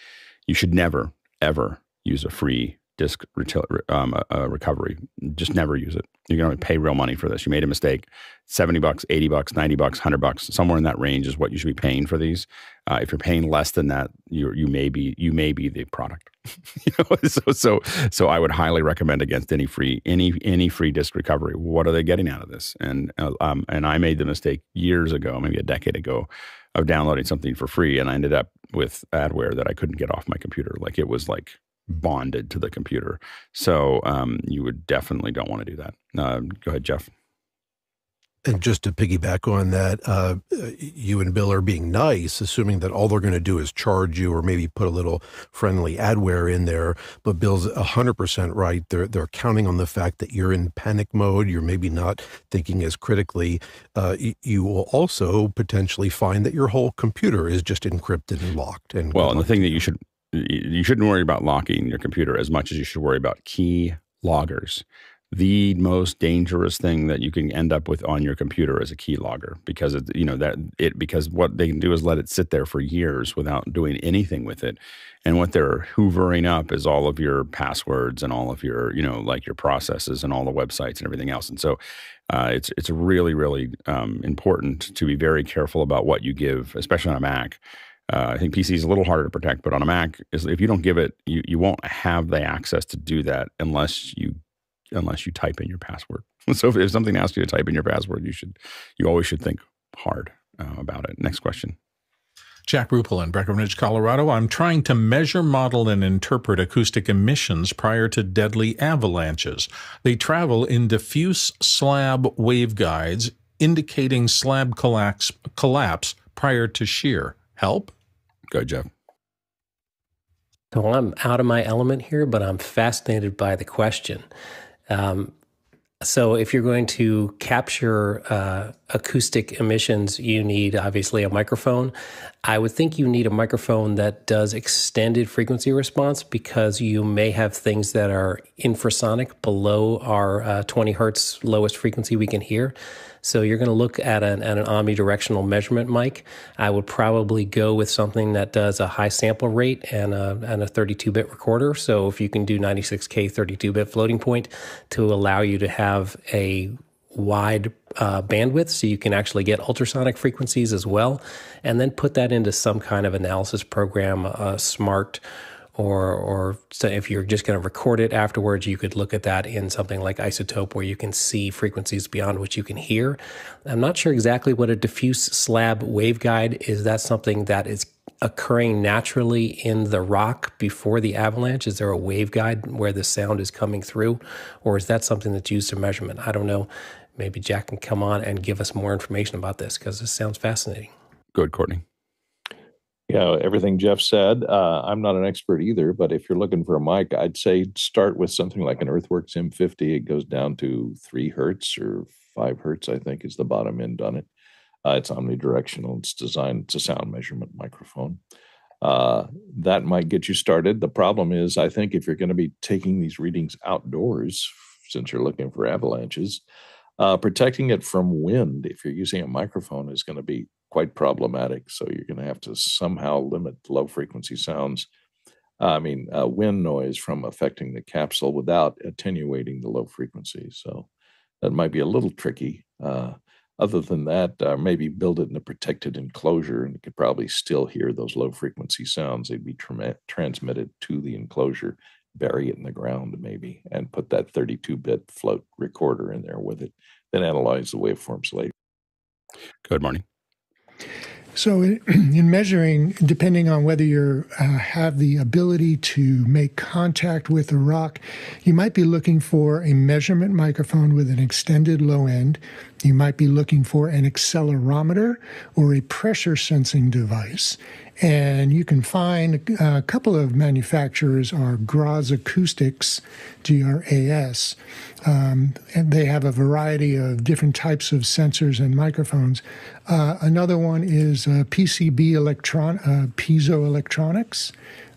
You should never, ever use a free disk recovery. Just never use it. You're going to pay real money for this. You made a mistake. $70, $80, $90, $100, somewhere in that range is what you should be paying for these. If you're paying less than that, you may be the product. So I would highly recommend against any free disk recovery. What are they getting out of this? And I made the mistake years ago, maybe a decade ago, of downloading something for free, and I ended up with adware that I couldn't get off my computer. Like it was like bonded to the computer. So you would definitely don't want to do that. Go ahead, Jeff. And just to piggyback on that, you and Bill are being nice, assuming that all they're going to do is charge you or maybe put a little friendly adware in there. But Bill's 100% right. They're counting on the fact that you're in panic mode. You're maybe not thinking as critically. You will also potentially find that your whole computer is just encrypted and locked. And the thing that you shouldn't worry about locking your computer as much as you should worry about key loggers. The most dangerous thing that you can end up with on your computer is a key logger, because because what they can do is let it sit there for years without doing anything with it, and what they're hoovering up is all of your passwords and all of your like your processes and all the websites and everything else. And so it's really, really important to be very careful about what you give, especially on a Mac. I think PC is a little harder to protect, but on a Mac, if you don't give it, you won't have the access to do that unless you type in your password. So if something asks you to type in your password, you always should think hard about it. Next question. Jack Ruppel in Breckenridge, Colorado. I'm trying to measure, model, and interpret acoustic emissions prior to deadly avalanches. They travel in diffuse slab waveguides, indicating slab collapse prior to shear. Help? Go ahead, Jeff. So I'm out of my element here, but I'm fascinated by the question. So if you're going to capture acoustic emissions, you need obviously a microphone. I would think you need a microphone that does extended frequency response, because you may have things that are infrasonic below our 20 hertz lowest frequency we can hear. So you're going to look at an omnidirectional measurement mic. I would probably go with something that does a high sample rate and a 32-bit recorder. So if you can do 96K 32-bit floating point to allow you to have a wide bandwidth, so you can actually get ultrasonic frequencies as well, and then put that into some kind of analysis program, smart, or so if you're just going to record it afterwards, you could look at that in something like Isotope, where you can see frequencies beyond what you can hear. I'm not sure exactly what a diffuse slab waveguide is. That something that is occurring naturally in the rock before the avalanche? Is there a waveguide where the sound is coming through, or is that something that's used for measurement? I don't know. Maybe Jack can come on and give us more information about this, because this sounds fascinating. Good, Courtney. Yeah, everything Jeff said. I'm not an expert either, but if you're looking for a mic, I'd say start with something like an Earthworks M50. It goes down to 3 hertz or 5 hertz, I think, is the bottom end on it. It's omnidirectional. It's designed, it's a sound measurement microphone. That might get you started. The problem is, I think if you're going to be taking these readings outdoors, since you're looking for avalanches, protecting it from wind, if you're using a microphone, is going to be quite problematic. So you're going to have to somehow limit low frequency sounds, wind noise from affecting the capsule without attenuating the low frequency. So that might be a little tricky. Other than that, maybe build it in a protected enclosure, and you could probably still hear those low frequency sounds. They'd be transmitted to the enclosure, bury it in the ground maybe, and put that 32-bit float recorder in there with it, then analyze the waveforms later. Good morning. So in measuring, depending on whether you have the ability to make contact with a rock, you might be looking for a measurement microphone with an extended low end. You might be looking for an accelerometer or a pressure sensing device. And you can find a couple of manufacturers are Graz Acoustics, GRAS. And they have a variety of different types of sensors and microphones. Another one is Piezoelectronics,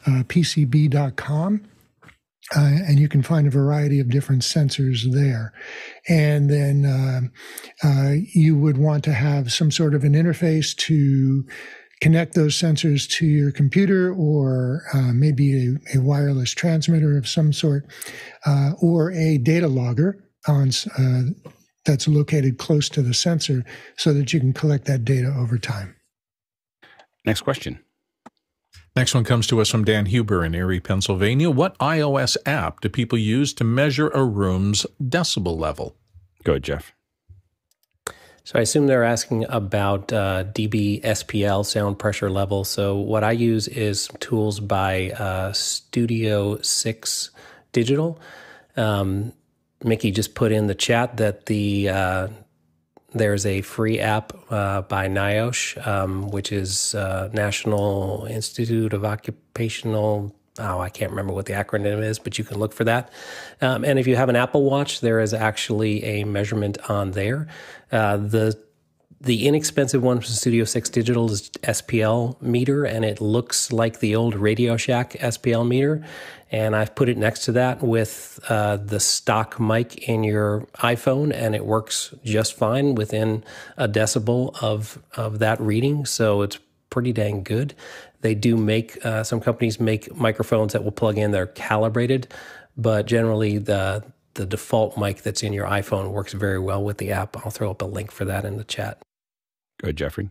PCB.com. And you can find a variety of different sensors there. And then you would want to have some sort of an interface to connect those sensors to your computer, or maybe a wireless transmitter of some sort, or a data logger on that's located close to the sensor, so that you can collect that data over time. Next question. Next one comes to us from Dan Huber in Erie, Pennsylvania. What iOS app do people use to measure a room's decibel level? Go ahead, Jeff. So I assume they're asking about dB SPL, sound pressure level. So what I use is tools by Studio 6 Digital. Mickey just put in the chat that there's a free app by NIOSH, which is National Institute of Occupational. I can't remember what the acronym is, but you can look for that. And if you have an Apple Watch, there is actually a measurement on there. The inexpensive one from Studio 6 Digital is SPL meter, and it looks like the old Radio Shack SPL meter. And I've put it next to that with the stock mic in your iPhone, and it works just fine within a decibel of that reading. So it's pretty dang good. They do make, some companies make microphones that will plug in, they're calibrated, but generally the default mic that's in your iPhone works very well with the app. I'll throw up a link for that in the chat. Go ahead, Jeffrey.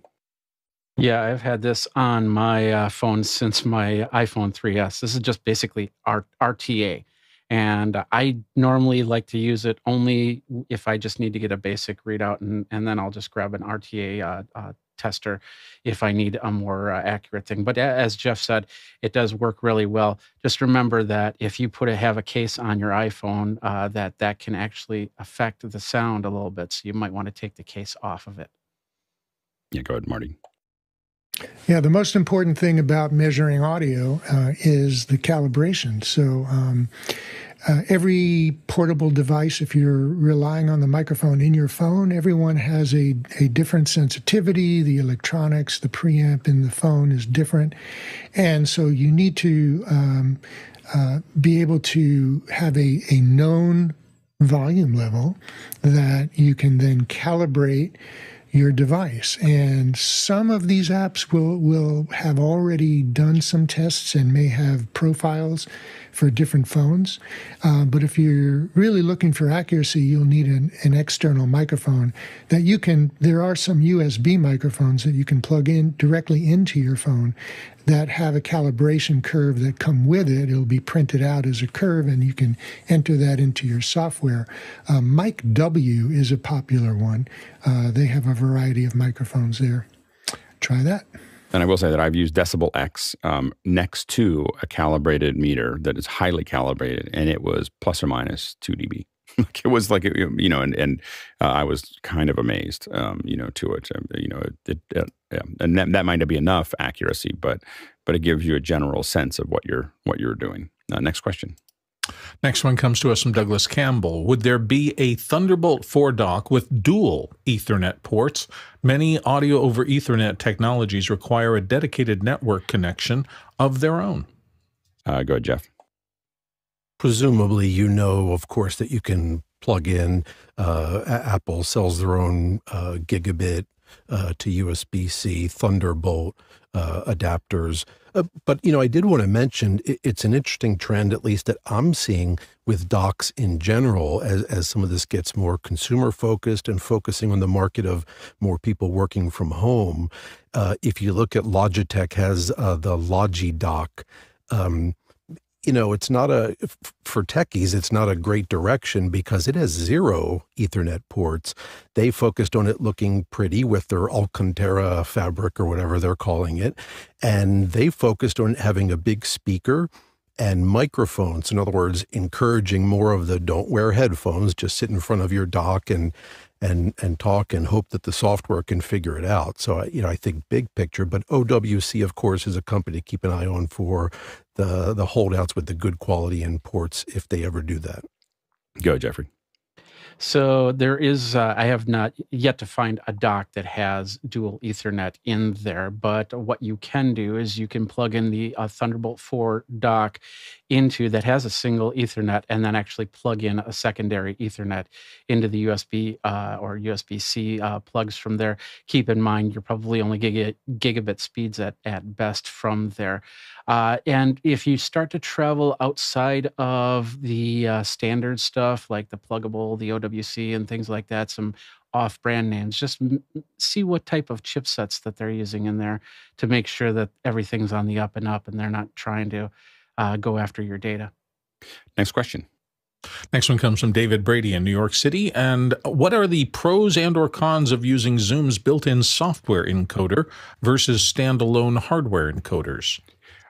Yeah, I've had this on my phone since my iPhone 3S. This is just basically RTA. And I normally like to use it only if I just need to get a basic readout, and then I'll just grab an RTA tester if I need a more accurate thing. But as Jeff said, it does work really well. Just remember that if you have a case on your iPhone, that can actually affect the sound a little bit. So you might want to take the case off of it. Yeah, go ahead, Marty. Yeah, the most important thing about measuring audio is the calibration. So every portable device, if you're relying on the microphone in your phone, everyone has a different sensitivity. The electronics, the preamp in the phone is different. And so you need to be able to have a known volume level that you can then calibrate your device. And some of these apps will have already done some tests and may have profiles for different phones. But if you're really looking for accuracy, you'll need an external microphone that you can, there are some USB microphones that you can plug in directly into your phone that have a calibration curve that come with it. It'll be printed out as a curve, and you can enter that into your software. Mic W is a popular one. They have a variety of microphones there. Try that. And I will say that I've used Decibel X next to a calibrated meter that is highly calibrated, and it was plus or minus 2 dB. It was like, you know, and I was kind of amazed, you know, to it. You know, and that might not be enough accuracy, but it gives you a general sense of what you're doing. Next question. Next one comes to us from Douglas Campbell. Would there be a Thunderbolt 4 dock with dual Ethernet ports? Many audio over Ethernet technologies require a dedicated network connection of their own. Go ahead, Jeff. Presumably, you know, of course, that you can plug in. Apple sells their own gigabit to USB-C Thunderbolt adapters. But, you know, I did want to mention it's an interesting trend, at least that I'm seeing with docks in general, as some of this gets more consumer focused and focusing on the market of more people working from home. If you look at Logitech has the Logi dock, you know, it's not for techies, it's not a great direction because it has 0 Ethernet ports. They focused on it looking pretty with their Alcantara fabric or whatever they're calling it. And they focused on having a big speaker and microphones. In other words, encouraging more of the don't wear headphones, just sit in front of your dock and talk and hope that the software can figure it out. So, you know, I think big picture, but OWC, of course, is a company to keep an eye on for the holdouts with the good quality in ports if they ever do that. Go, Jeffrey. So there is, I have not yet to find a dock that has dual Ethernet in there, but what you can do is you can plug in the Thunderbolt 4 dock into that has a single Ethernet, and then actually plug in a secondary Ethernet into the USB or USB-C plugs from there. Keep in mind, you're probably only gigabit speeds at best from there. And if you start to travel outside of the standard stuff, like the pluggable, the OWC, and things like that, some off-brand names, just see what type of chipsets that they're using in there to make sure that everything's on the up and up and they're not trying to go after your data. Next question. Next one comes from David Brady in New York City. And what are the pros and or cons of using Zoom's built-in software encoder versus standalone hardware encoders?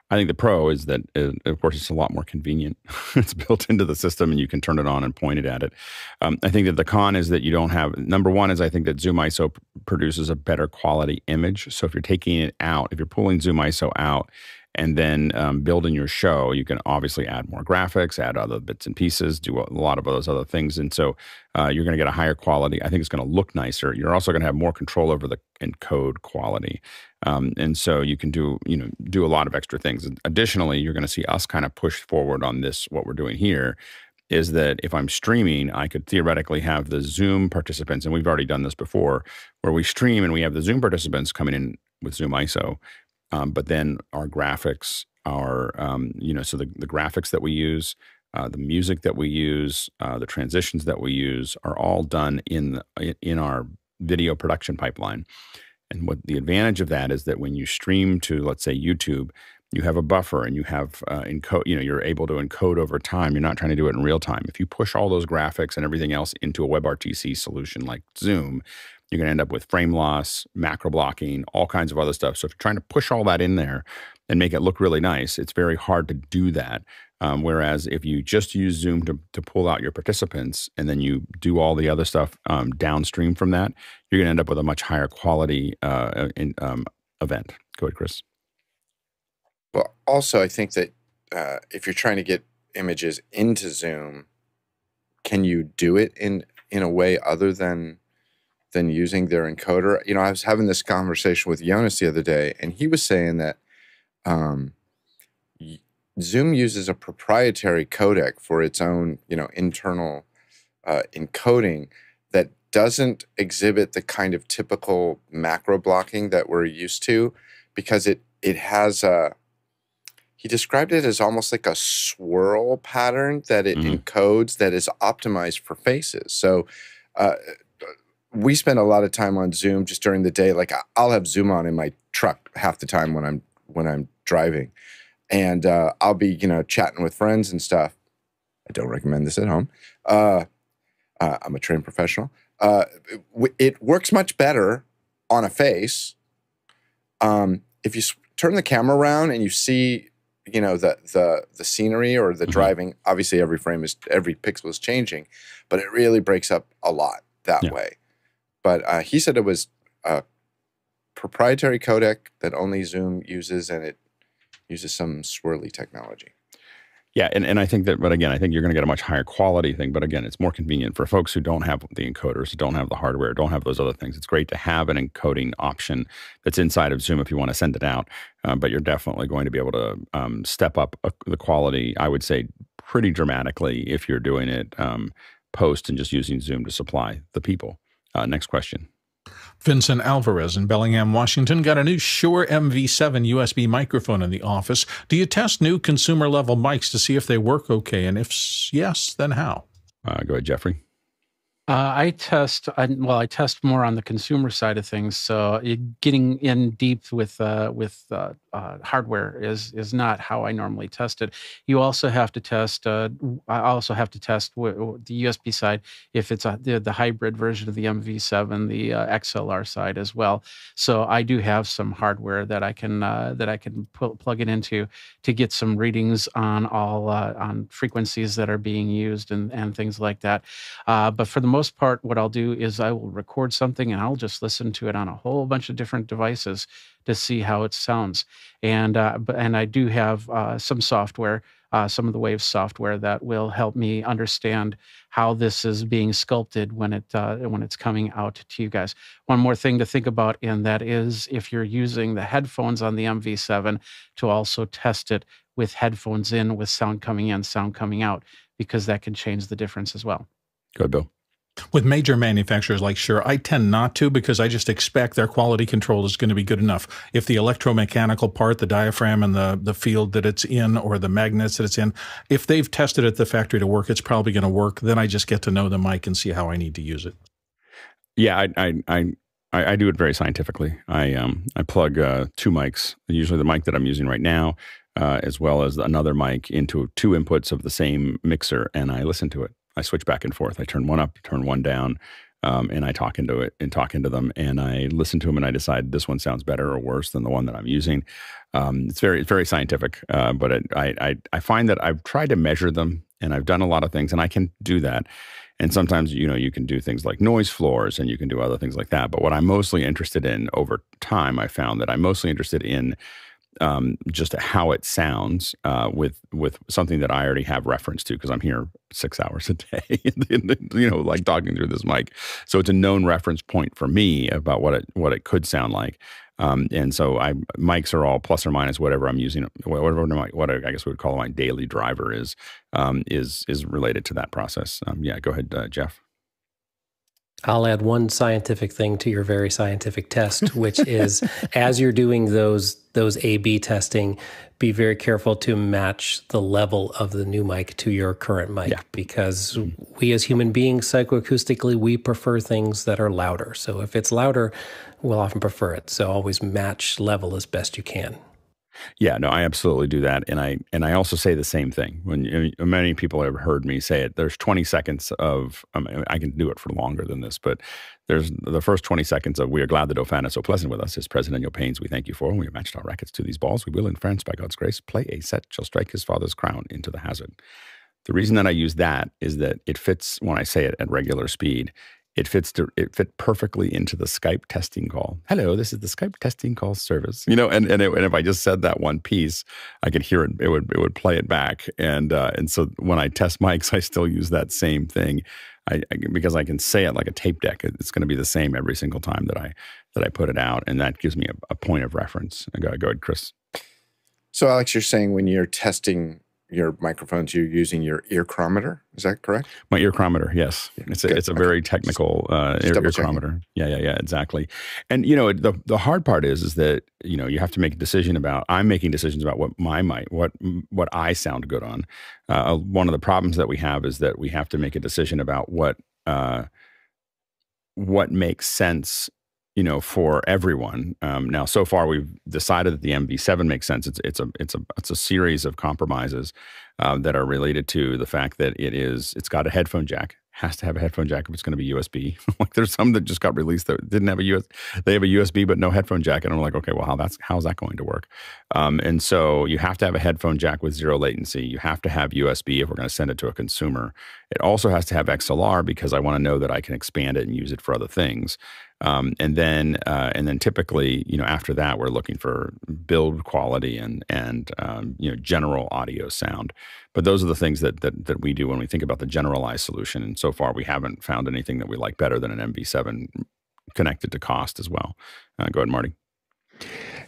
I think the pro is that, of course, it's a lot more convenient. It's built into the system and you can turn it on and point it at it. I think that the con is that you don't have, number one is I think that Zoom ISO produces a better quality image. So if you're taking it out, if you're pulling Zoom ISO out and then building your show, you can obviously add more graphics, add other bits and pieces, do a lot of those other things. And so you're going to get a higher quality. I think it's going to look nicer. You're also going to have more control over the encode quality. And so you can do a lot of extra things. And additionally, you're going to see us kind of push forward on this. What we're doing here is that if I'm streaming, I could theoretically have the Zoom participants, and we've already done this before, where we stream and we have the Zoom participants coming in with Zoom ISO. But then our graphics are, so the graphics that we use, the music that we use, the transitions that we use are all done in our video production pipeline. And what the advantage of that is that when you stream to, let's say, YouTube, you have a buffer and you have encode. You're able to encode over time. You're not trying to do it in real time. If you push all those graphics and everything else into a WebRTC solution like Zoom, you're going to end up with frame loss, macro blocking, all kinds of other stuff. So if you're trying to push all that in there and make it look really nice, it's very hard to do that. Whereas if you just use Zoom to pull out your participants and then you do all the other stuff downstream from that, you're going to end up with a much higher quality event. Go ahead, Chris. Well, also, I think that if you're trying to get images into Zoom, can you do it in a way other than using their encoder? I was having this conversation with Jonas the other day, and he was saying that Zoom uses a proprietary codec for its own, internal encoding that doesn't exhibit the kind of typical macro blocking that we're used to, because it has he described it as almost like a swirl pattern that it encodes that is optimized for faces. So we spend a lot of time on Zoom just during the day. Like I'll have Zoom on in my truck half the time when I'm driving, and I'll be chatting with friends and stuff. I don't recommend this at home. I'm a trained professional. It works much better on a face. If you turn the camera around and you see the scenery or the driving, obviously every pixel is changing, but it really breaks up a lot that way. But he said it was a proprietary codec that only Zoom uses, and it uses some swirly technology. Yeah, and I think that, but again, I think you're going to get a much higher quality thing. But again, it's more convenient for folks who don't have the encoders, who don't have the hardware, don't have those other things. It's great to have an encoding option that's inside of Zoom if you want to send it out. But you're definitely going to be able to step up the quality, I would say, pretty dramatically if you're doing it post and just using Zoom to supply the people. Next question. Vincent Alvarez in Bellingham, Washington, got a new Shure MV7 USB microphone in the office. Do you test new consumer-level mics to see if they work okay? And if yes, then how? Go ahead, Jeffrey. I test more on the consumer side of things. So getting in deep with hardware is not how I normally test it. You also have to test. I also have to test the USB side if it's the hybrid version of the MV7, the XLR side as well. So I do have some hardware that I can plug it into to get some readings on all on frequencies that are being used and things like that. But for the most part, what I'll do is I will record something and I'll just listen to it on a whole bunch of different devices to see how it sounds. And I do have some software, some of the Waves software that will help me understand how this is being sculpted when it's coming out to you guys. One more thing to think about, and that is if you're using the headphones on the MV7, to also test it with headphones in, with sound coming in, sound coming out, because that can change the difference as well. Go ahead, Bill. With major manufacturers like Shure, I tend not to, because I just expect their quality control is going to be good enough. If the electromechanical part, the diaphragm and the field that it's in, or the magnets that it's in, if they've tested it at the factory to work, it's probably going to work. Then I just get to know the mic and see how I need to use it. Yeah, I do it very scientifically. I plug 2 mics, usually the mic that I'm using right now, as well as another mic, into 2 inputs of the same mixer, and I listen to it. I switch back and forth. I turn one up, turn one down, and I talk into it and talk into them, and I listen to them, and I decide this one sounds better or worse than the one that I'm using. It's very scientific, but I find that I've tried to measure them, and I've done a lot of things, and I can do that. And sometimes, you can do things like noise floors, and you can do other things like that. But what I'm mostly interested in over time, I found that I'm mostly interested in just how it sounds with something that I already have reference to, because I'm here 6 hours a day, like talking through this mic. So it's a known reference point for me about what it could sound like. And so mics are all plus or minus whatever I'm using, what I guess we would call my daily driver is related to that process. Yeah, go ahead, Jeff. I'll add one scientific thing to your very scientific test, which is, as you're doing those A/B testing, be very careful to match the level of the new mic to your current mic, because we as human beings, psychoacoustically, we prefer things that are louder. So if it's louder, we'll often prefer it. So always match level as best you can. Yeah, no, I absolutely do that, and I also say the same thing. When many people have heard me say it, there's 20 seconds of I can do it for longer than this, but there's the first 20 seconds of "We are glad that Ofan is so pleasant with us. His presidential pains we thank you for. And we have matched our rackets to these balls. We will, in France, by God's grace, play a set shall strike his father's crown into the hazard." The reason that I use that is that it fits when I say it at regular speed. It fit perfectly into the Skype testing call. Hello, this is the Skype testing call service. And if I just said that one piece, I could hear it. It would play it back. And so when I test mics, I still use that same thing. Because I can say it like a tape deck. It's going to be the same every single time that I put it out, and that gives me a point of reference. Go ahead, Chris. So, Alex, you're saying when you're testing your microphones, you're using your earchrometer. Is that correct? My earchrometer, yes. Yeah, it's a very technical earchrometer. Yeah, exactly. And the hard part is that you have to make a decision about. I'm making decisions about what I sound good on. One of the problems that we have is that we have to make a decision about what makes sense. For everyone. Now, so far, we've decided that the MV7 makes sense. It's a series of compromises that are related to the fact that it's got a headphone jack. Has to have a headphone jack if it's going to be USB. Like there's some that just got released that didn't have they have a USB but no headphone jack, and I'm like, okay, well, how's that going to work? And so you have to have a headphone jack with 0 latency. You have to have USB if we're going to send it to a consumer. It also has to have XLR because I want to know that I can expand it and use it for other things. And then typically, after that, we're looking for build quality and general audio sound. But those are the things that we do when we think about the generalized solution. And so far, we haven't found anything that we like better than an MV7 connected to cost as well. Go ahead, Marty.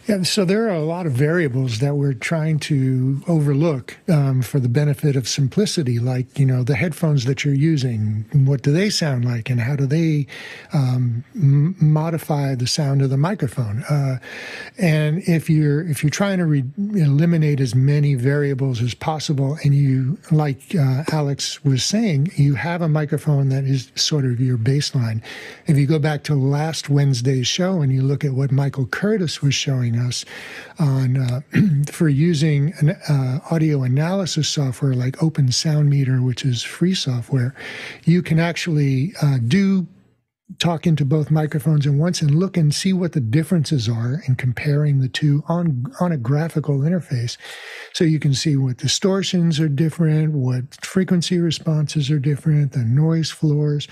Yeah, so there are a lot of variables that we're trying to overlook for the benefit of simplicity, like, the headphones that you're using, what do they sound like, and how do they modify the sound of the microphone? And if you're trying to eliminate as many variables as possible, and you, like Alex was saying, you have a microphone that is sort of your baseline. If you go back to last Wednesday's show and you look at what Michael Curtis was showing us on for using an audio analysis software like Open Sound Meter, which is free software, you can actually talk into both microphones at once and look and see what the differences are in comparing the two on a graphical interface. So you can see what distortions are different, what frequency responses are different, the noise floors.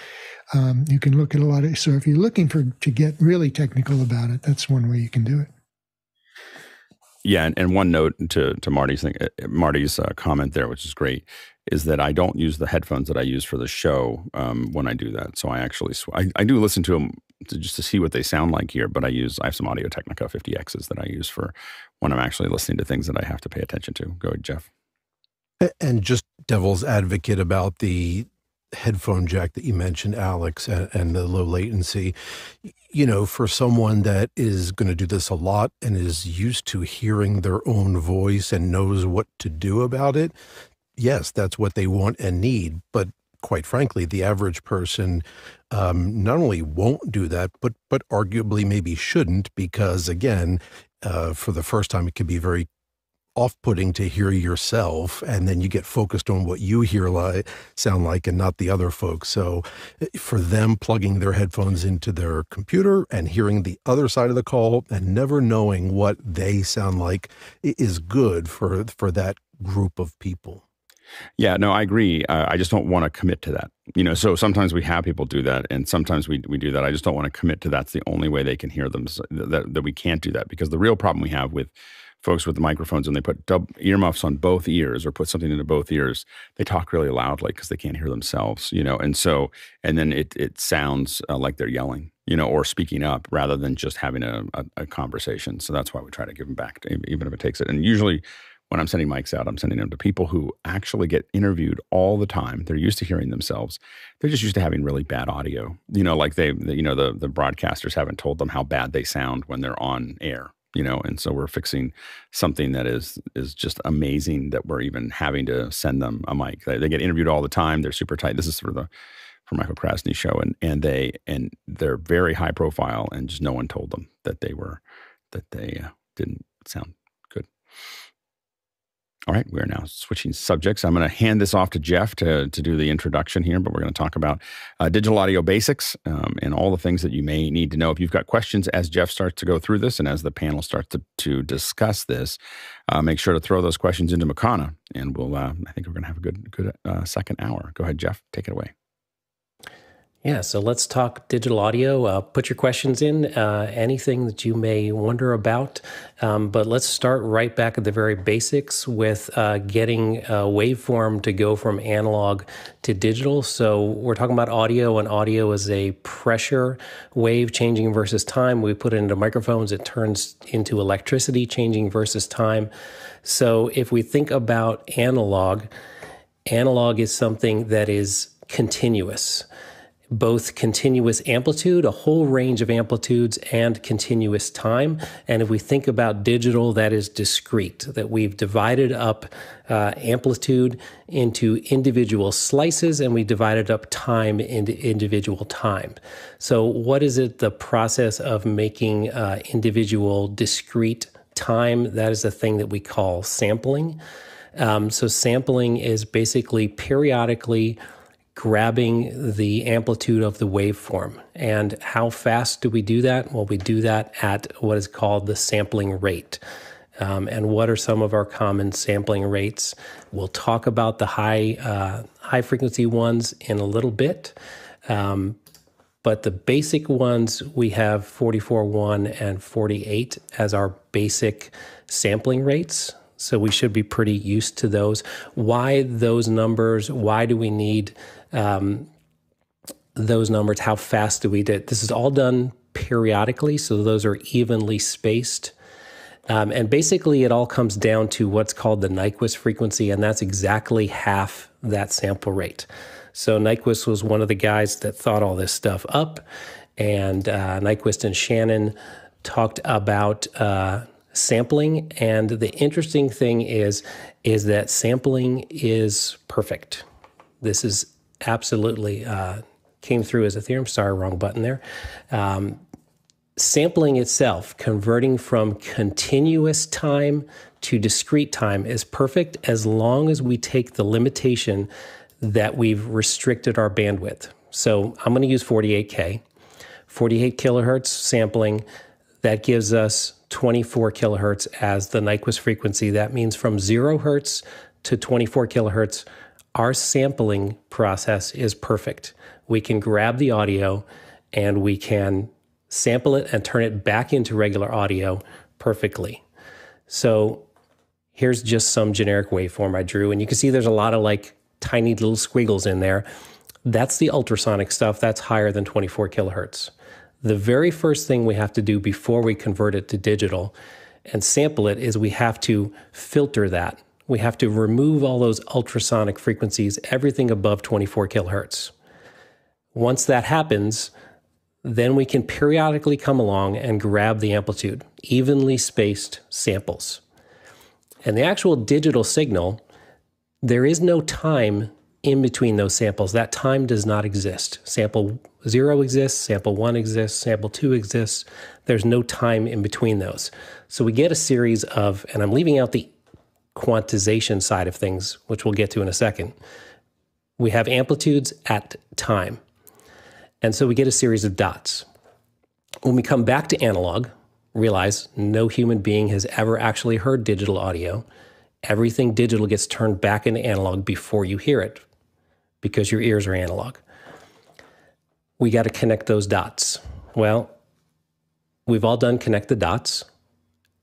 You can look at a lot of, so if you're looking to get really technical about it, that's one way you can do it. Yeah, and one note to Marty's comment there, which is great, is that I don't use the headphones that I use for the show when I do that. So I actually I do listen to them just to see what they sound like here, but I have some Audio Technica 50Xs that I use for when I'm actually listening to things that I have to pay attention to. Go ahead, Jeff. And just devil's advocate about the headphone jack that you mentioned, Alex, and the low latency. For someone that is going to do this a lot and is used to hearing their own voice and knows what to do about it, yes, that's what they want and need. But quite frankly, the average person not only won't do that, but arguably maybe shouldn't, because again, for the first time, it can be very off-putting to hear yourself, and then you get focused on what you sound like and not the other folks. So for them, plugging their headphones into their computer and hearing the other side of the call and never knowing what they sound like is good for that group of people. Yeah, no, I agree. I just don't want to commit to that. So sometimes we have people do that, and sometimes we do that. I just don't want to commit to that's the only way they can hear them, that we can't do that. Because the real problem we have with folks with the microphones, and they put earmuffs on both ears or put something into both ears, they talk really loudly because they can't hear themselves, and then it sounds like they're yelling, or speaking up rather than just having a conversation. So that's why we try to give them back, even if it takes it. And usually when I'm sending mics out, I'm sending them to people who actually get interviewed all the time. They're used to hearing themselves. They're just used to having really bad audio. Like the broadcasters haven't told them how bad they sound when they're on air. And so we're fixing something that is just amazing that we're even having to send them a mic. They get interviewed all the time. They're super tight. This is for Michael Krasny's show, and they're very high profile, and just no one told them that they didn't sound good. All right, we're now switching subjects. I'm going to hand this off to Jeff to do the introduction here, but we're going to talk about digital audio basics and all the things that you may need to know. If you've got questions as Jeff starts to go through this and as the panel starts to discuss this, make sure to throw those questions into Makana, and I think we're going to have a good second hour. Go ahead, Jeff, take it away. Yeah, so let's talk digital audio. Put your questions in, anything that you may wonder about. But let's start right back at the very basics with getting a waveform to go from analog to digital. So we're talking about audio, and audio is a pressure wave changing versus time. We put it into microphones, it turns into electricity changing versus time. So if we think about analog is something that is continuous. Both continuous amplitude, a whole range of amplitudes, and continuous time. And if we think about digital, that is discrete, that we've divided up amplitude into individual slices, and we divided up time into individual time. So what is it, the process of making individual discrete time? That is the thing that we call sampling. So sampling is basically periodically grabbing the amplitude of the waveform. And how fast do we do that? Well, we do that at what is called the sampling rate. And what are some of our common sampling rates? We'll talk about the high frequency ones in a little bit. But the basic ones, we have 44.1 and 48 as our basic sampling rates. So we should be pretty used to those. Why those numbers? Why do we need those numbers? How fast do we do it? This is all done periodically, so those are evenly spaced. And basically it all comes down to what's called the Nyquist frequency, and that's exactly half that sample rate. So Nyquist was one of the guys that thought all this stuff up, and Nyquist and Shannon talked about sampling, and the interesting thing is that sampling is perfect. This is absolutely came through as a theorem. Sorry, wrong button there. Sampling itself, converting from continuous time to discrete time, is perfect as long as we take the limitation that we've restricted our bandwidth. So I'm going to use 48K, 48 kilohertz sampling. That gives us 24 kilohertz as the Nyquist frequency. That means from 0 hertz to 24 kilohertz, our sampling process is perfect. We can grab the audio and we can sample it and turn it back into regular audio perfectly. So here's just some generic waveform I drew, and you can see there's a lot of like tiny little squiggles in there. That's the ultrasonic stuff. That's higher than 24 kilohertz. The very first thing we have to do before we convert it to digital and sample it is we have to filter that. We have to remove all those ultrasonic frequencies, everything above 24 kilohertz. Once that happens, then we can periodically come along and grab the amplitude, evenly spaced samples. And the actual digital signal, there is no time in between those samples. That time does not exist. Sample 0 exists, sample 1 exists, sample 2 exists. There's no time in between those. So we get a series of, and I'm leaving out the quantization side of things, which we'll get to in a second. We have amplitudes at time. And so we get a series of dots. When we come back to analog, realize no human being has ever actually heard digital audio. Everything digital gets turned back into analog before you hear it, because your ears are analog. We got to connect those dots. Well, we've all done connect the dots,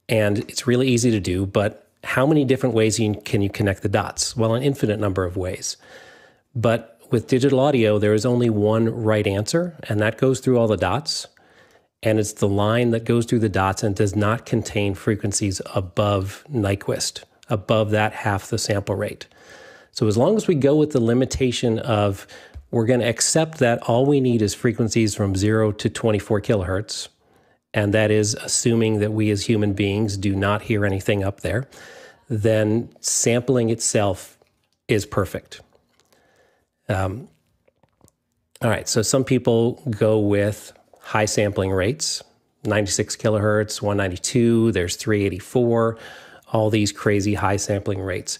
and it's really easy to do, but how many different ways can you connect the dots? Well, an infinite number of ways. But with digital audio, there is only one right answer, and that goes through all the dots. And it's the line that goes through the dots and does not contain frequencies above Nyquist, above that half the sample rate. So as long as we go with the limitation of we're going to accept that all we need is frequencies from 0 to 24 kilohertz, and that is assuming that we as human beings do not hear anything up there, then sampling itself is perfect. All right, so some people go with high sampling rates, 96 kilohertz, 192, there's 384, all these crazy high sampling rates.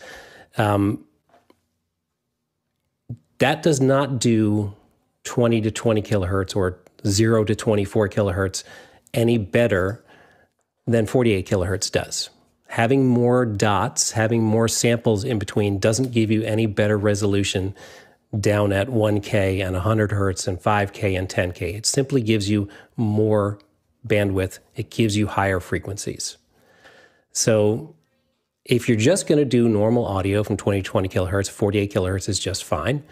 That does not do 20 to 20 kilohertz or 0 to 24 kilohertz any better than 48 kilohertz does. Having more dots, having more samples in between doesn't give you any better resolution down at 1K and 100 hertz and 5K and 10K. It simply gives you more bandwidth. It gives you higher frequencies. So if you're just going to do normal audio from 20 to 20 kilohertz, 48 kilohertz is just fine.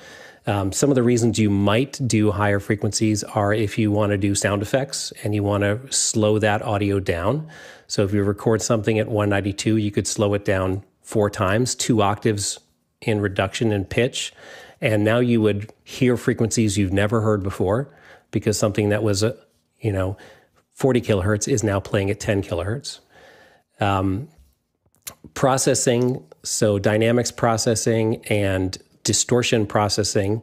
Some of the reasons you might do higher frequencies are if you want to do sound effects and you want to slow that audio down. So if you record something at 192, you could slow it down 4 times, 2 octaves in reduction in pitch. And now you would hear frequencies you've never heard before because something that was, 40 kilohertz is now playing at 10 kilohertz. Processing, so dynamics processing and distortion processing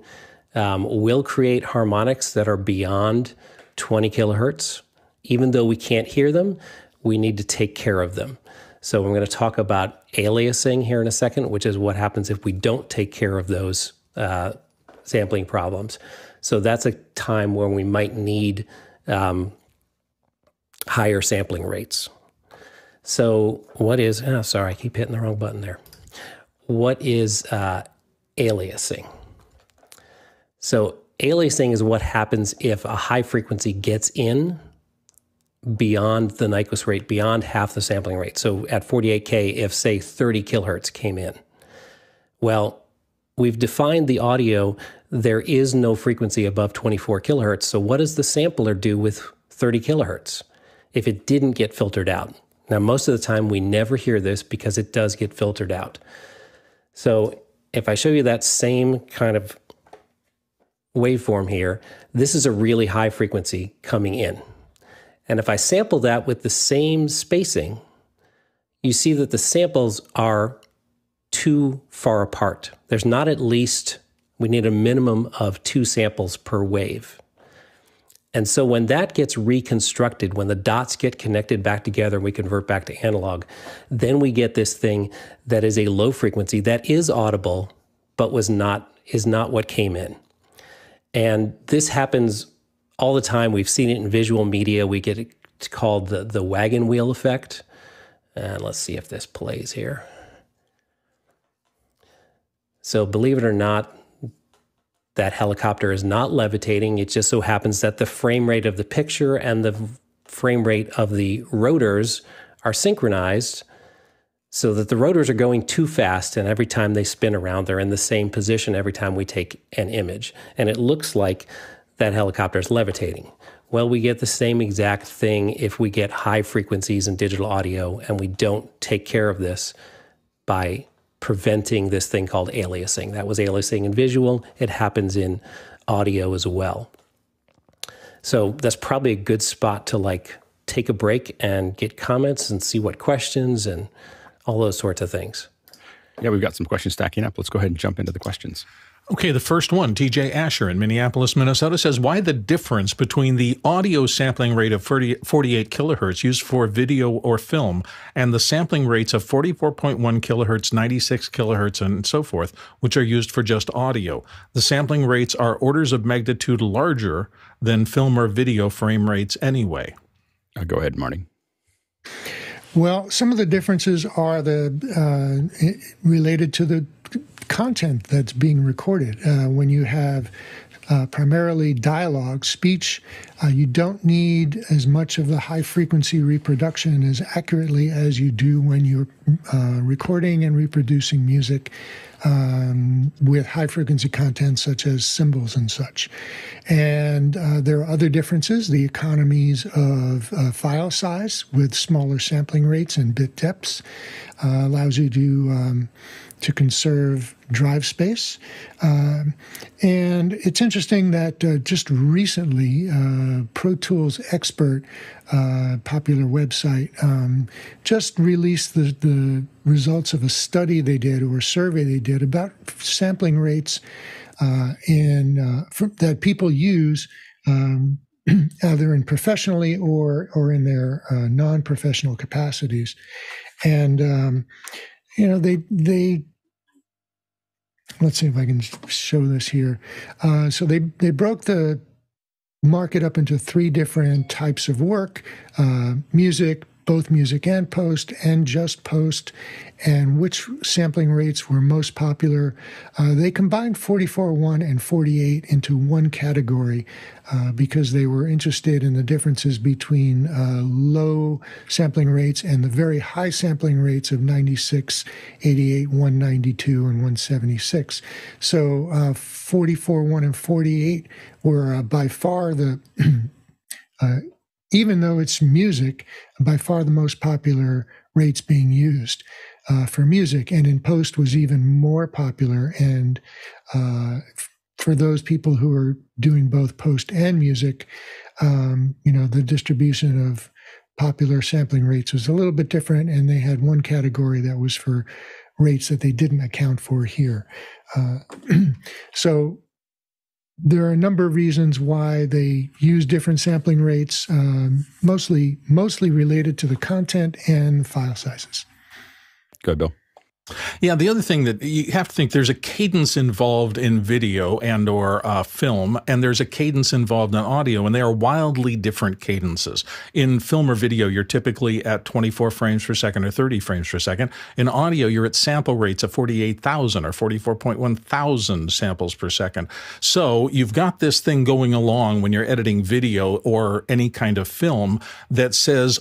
will create harmonics that are beyond 20 kilohertz. Even though we can't hear them, we need to take care of them. So I'm going to talk about aliasing here in a second, which is what happens if we don't take care of those sampling problems. So that's a time where we might need higher sampling rates. So what is, sorry, I keep hitting the wrong button there. What is aliasing? So aliasing is what happens if a high frequency gets in beyond the Nyquist rate, beyond half the sampling rate. So at 48K, if say 30 kilohertz came in. Well, we've defined the audio, there is no frequency above 24 kilohertz. So what does the sampler do with 30 kilohertz if it didn't get filtered out? Now, most of the time we never hear this because it does get filtered out. So if I show you that same kind of waveform here, this is a really high frequency coming in. And if I sample that with the same spacing, you see that the samples are too far apart. There's not at least, we need a minimum of 2 samples per wave. And so when that gets reconstructed, when the dots get connected back together, we convert back to analog, then we get this thing that is a low frequency that is audible, but is not what came in. And this happens all the time. We've seen it in visual media. We get it called the wagon wheel effect. And let's see if this plays here. So believe it or not, that helicopter is not levitating. It just so happens that the frame rate of the picture and the frame rate of the rotors are synchronized. so that the rotors are going too fast, and every time they spin around, they're in the same position every time we take an image. And it looks like that helicopter is levitating. Well, we get the same exact thing if we get high frequencies in digital audio, and we don't take care of this by preventing this thing called aliasing. That was aliasing in visual. It happens in audio as well. So that's probably a good spot to like take a break and get comments and see what questions and all those sorts of things. Yeah, we've got some questions stacking up. Let's go ahead and jump into the questions. Okay, the first one, TJ Asher in Minneapolis, Minnesota says, why the difference between the audio sampling rate of 48 kilohertz used for video or film and the sampling rates of 44.1 kilohertz, 96 kilohertz, and so forth, which are used for just audio? The sampling rates are orders of magnitude larger than film or video frame rates anyway. Go ahead, Marty. Well, some of the differences are related to the content that's being recorded. When you have primarily dialogue, speech, you don't need as much of the high-frequency reproduction as accurately as you do when you're recording and reproducing music with high-frequency content such as cymbals and such. And there are other differences. The economies of file size with smaller sampling rates and bit depths allows you to conserve drive space. And it's interesting that just recently, Pro Tools Expert, popular website, just released the results of a study they did or a survey they did about sampling rates that people use either in professionally or in their non-professional capacities. And they let's see if I can show this here. So they broke the market up into three different types of work: music, both music and post, and just post, and which sampling rates were most popular. They combined 44.1 and 48 into one category because they were interested in the differences between low sampling rates and the very high sampling rates of 96, 88, 192, and 176. So 44.1 and 48 were by far the even though it's music, by far the most popular rates being used for music, and in post was even more popular. And for those people who are doing both post and music, the distribution of popular sampling rates was a little bit different, and they had one category that was for rates that they didn't account for here. So there are a number of reasons why they use different sampling rates, mostly related to the content and file sizes. Go ahead, Bill. Yeah, the other thing that you have to think, there's a cadence involved in video and or film, and there's a cadence involved in audio, and they are wildly different cadences. In film or video, you're typically at 24 frames per second or 30 frames per second. In audio, you're at sample rates of 48,000 or 44.1 thousand samples per second. So you've got this thing going along when you're editing video or any kind of film that says,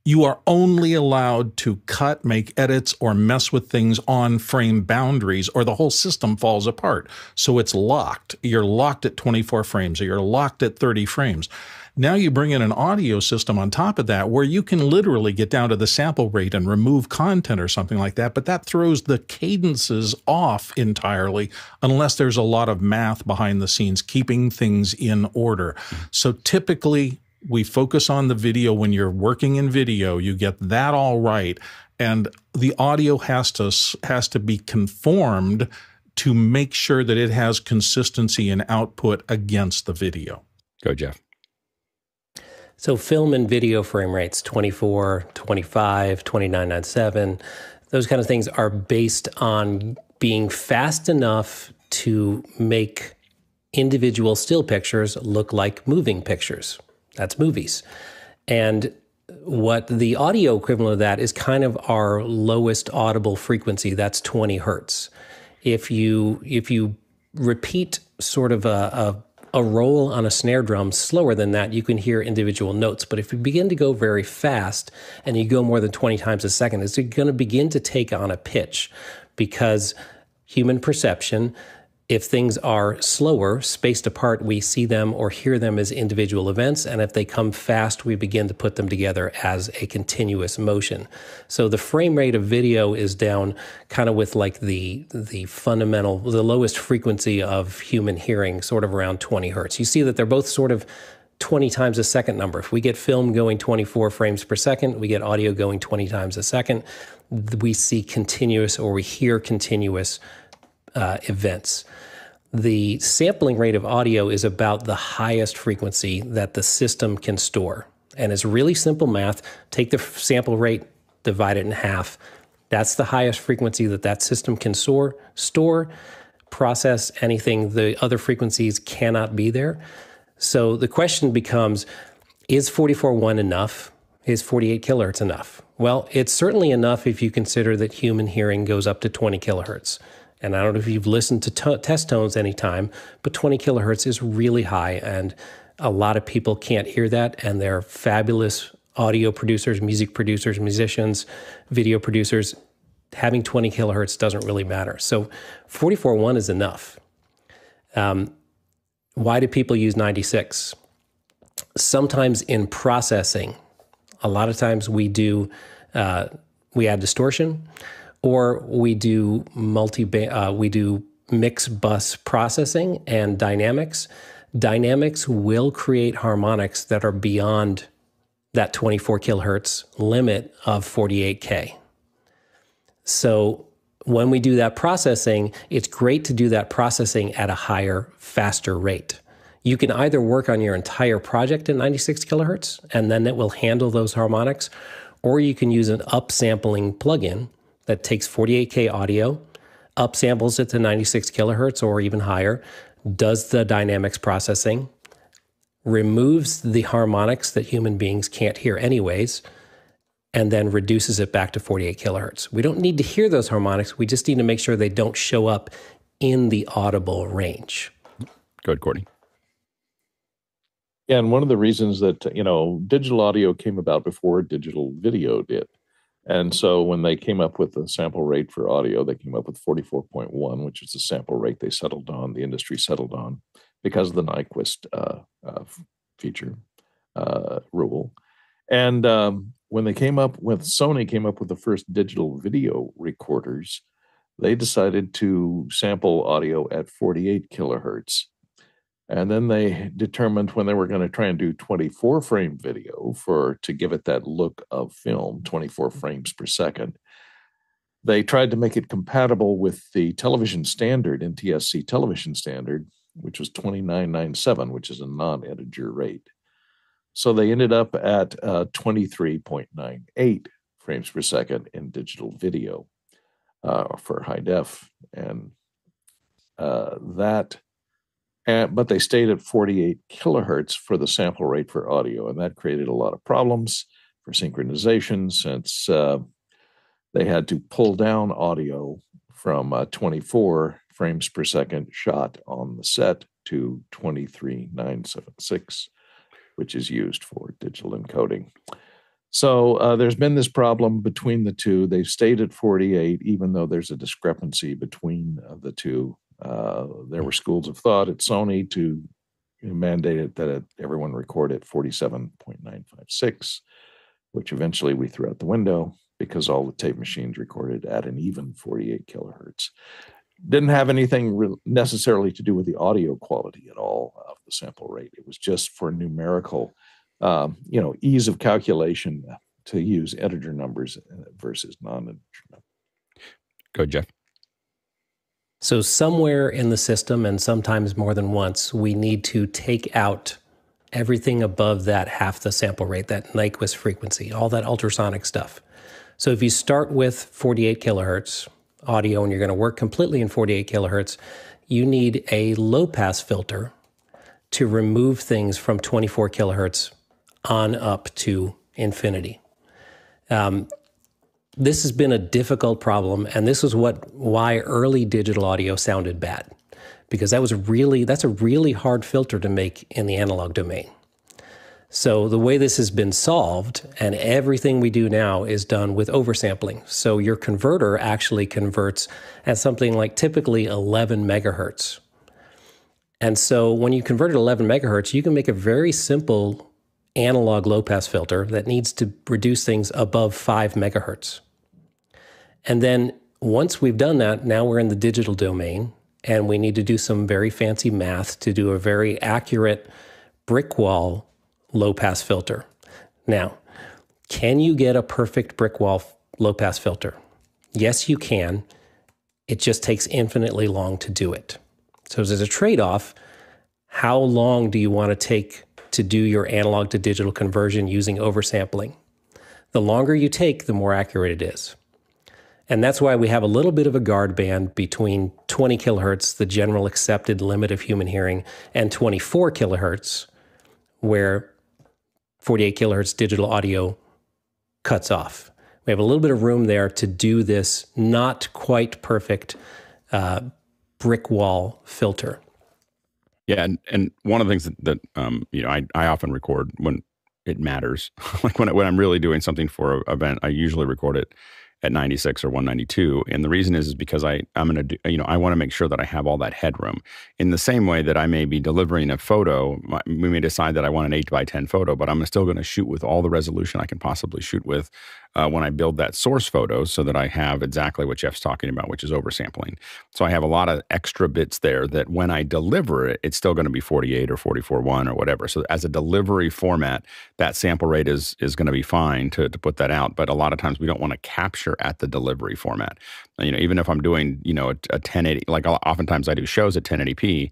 you are only allowed to cut, make edits, or mess with things on frame boundaries, or the whole system falls apart. So it's locked. You're locked at 24 frames, or you're locked at 30 frames. Now you bring in an audio system on top of that where you can literally get down to the sample rate and remove content or something like that, but that throws the cadences off entirely unless there's a lot of math behind the scenes keeping things in order. So typically, we focus on the video. When you're working in video, you get that all right, and the audio has to be conformed to make sure that it has consistency in output against the video. Go, Jeff. So film and video frame rates, 24, 25, 29.97, those kind of things are based on being fast enough to make individual still pictures look like moving pictures. That's movies. And what the audio equivalent of that is kind of our lowest audible frequency. That's 20 hertz. If you repeat sort of a a roll on a snare drum slower than that, you can hear individual notes. But if you begin to go very fast and you go more than 20 times a second, it's going to begin to take on a pitch, because human perception, if things are slower, spaced apart, we see them or hear them as individual events. And if they come fast, we begin to put them together as a continuous motion. So the frame rate of video is down kind of with like the fundamental, the lowest frequency of human hearing, sort of around 20 hertz. You see that they're both sort of 20 times a second number. If we get film going 24 frames per second, we get audio going 20 times a second, we see continuous, or we hear continuous events. The sampling rate of audio is about the highest frequency that the system can store. And it's really simple math. Take the sample rate, divide it in half. That's the highest frequency that that system can store, process anything. The other frequencies cannot be there. So the question becomes, is 44.1 enough? Is 48 kilohertz enough? Well, it's certainly enough if you consider that human hearing goes up to 20 kilohertz. And I don't know if you've listened to test tones anytime, but 20 kilohertz is really high, and a lot of people can't hear that, and they're fabulous audio producers, music producers, musicians, video producers. Having 20 kilohertz doesn't really matter. So 44.1 is enough. Why do people use 96? Sometimes in processing, a lot of times we add distortion, or we do mix bus processing and dynamics. Dynamics will create harmonics that are beyond that 24 kilohertz limit of 48K. So when we do that processing, it's great to do that processing at a higher, faster rate. You can either work on your entire project at 96 kilohertz, and then it will handle those harmonics, or you can use an upsampling plugin that takes 48K audio, upsamples it to 96 kilohertz or even higher, does the dynamics processing, removes the harmonics that human beings can't hear anyways, and then reduces it back to 48 kilohertz. We don't need to hear those harmonics. We just need to make sure they don't show up in the audible range. Go ahead, Courtney. Yeah, and one of the reasons that, digital audio came about before digital video did. And so when they came up with the sample rate for audio, they came up with 44.1, which is the sample rate they settled on, the industry settled on, because of the Nyquist feature rule. And when they came up with, Sony came up with the first digital video recorders, they decided to sample audio at 48 kilohertz. And then they determined when they were going to try and do 24 frame video to give it that look of film, 24 frames per second, they tried to make it compatible with the television standard, NTSC television standard, which was 2997, which is a non-integer rate. So they ended up at 23.98 frames per second in digital video for high def. And but they stayed at 48 kilohertz for the sample rate for audio, and that created a lot of problems for synchronization, since they had to pull down audio from 24 frames per second shot on the set to 23.976, which is used for digital encoding. So there's been this problem between the two. They've stayed at 48, even though there's a discrepancy between the two. There were schools of thought at Sony to mandate it that everyone record at 47.956, which eventually we threw out the window because all the tape machines recorded at an even 48 kilohertz. Didn't have anything necessarily to do with the audio quality at all of the sample rate. It was just for numerical, ease of calculation to use integer numbers versus non-integer numbers. Go, Jeff. So somewhere in the system, and sometimes more than once, we need to take out everything above that half the sample rate, that Nyquist frequency, all that ultrasonic stuff. So if you start with 48 kilohertz audio and you're going to work completely in 48 kilohertz, you need a low-pass filter to remove things from 24 kilohertz on up to infinity. This has been a difficult problem, and this is why early digital audio sounded bad, because that's a really hard filter to make in the analog domain. So the way this has been solved, and everything we do now is done with oversampling. So your converter actually converts at something like typically 11 megahertz. And so when you convert at 11 megahertz, you can make a very simple analog low-pass filter that needs to reduce things above 5 megahertz. And then once we've done that, now we're in the digital domain, and we need to do some very fancy math to do a very accurate brick wall low-pass filter. Now, can you get a perfect brick wall low-pass filter? Yes, you can. It just takes infinitely long to do it. So there's a trade-off. How long do you want to take to do your analog to digital conversion using oversampling? The longer you take, the more accurate it is. And that's why we have a little bit of a guard band between 20 kilohertz, the general accepted limit of human hearing, and 24 kilohertz, where 48 kilohertz digital audio cuts off. We have a little bit of room there to do this not quite perfect brick wall filter. Yeah, and one of the things that I often record when it matters, like when I'm really doing something for an event, I usually record it at 96 or 192, and the reason is because I'm going to do, I want to make sure that I have all that headroom. In the same way that I may be delivering a photo, we may decide that I want an 8x10 photo, but I'm still going to shoot with all the resolution I can possibly shoot with when I build that source photo, so that I have exactly what Jeff's talking about, which is oversampling. So I have a lot of extra bits there that when I deliver it, it's still going to be 48 or 44.1 or whatever. So as a delivery format, that sample rate is going to be fine to put that out. But a lot of times we don't want to capture at the delivery format. Even if I'm doing, a 1080, like oftentimes I do shows at 1080p,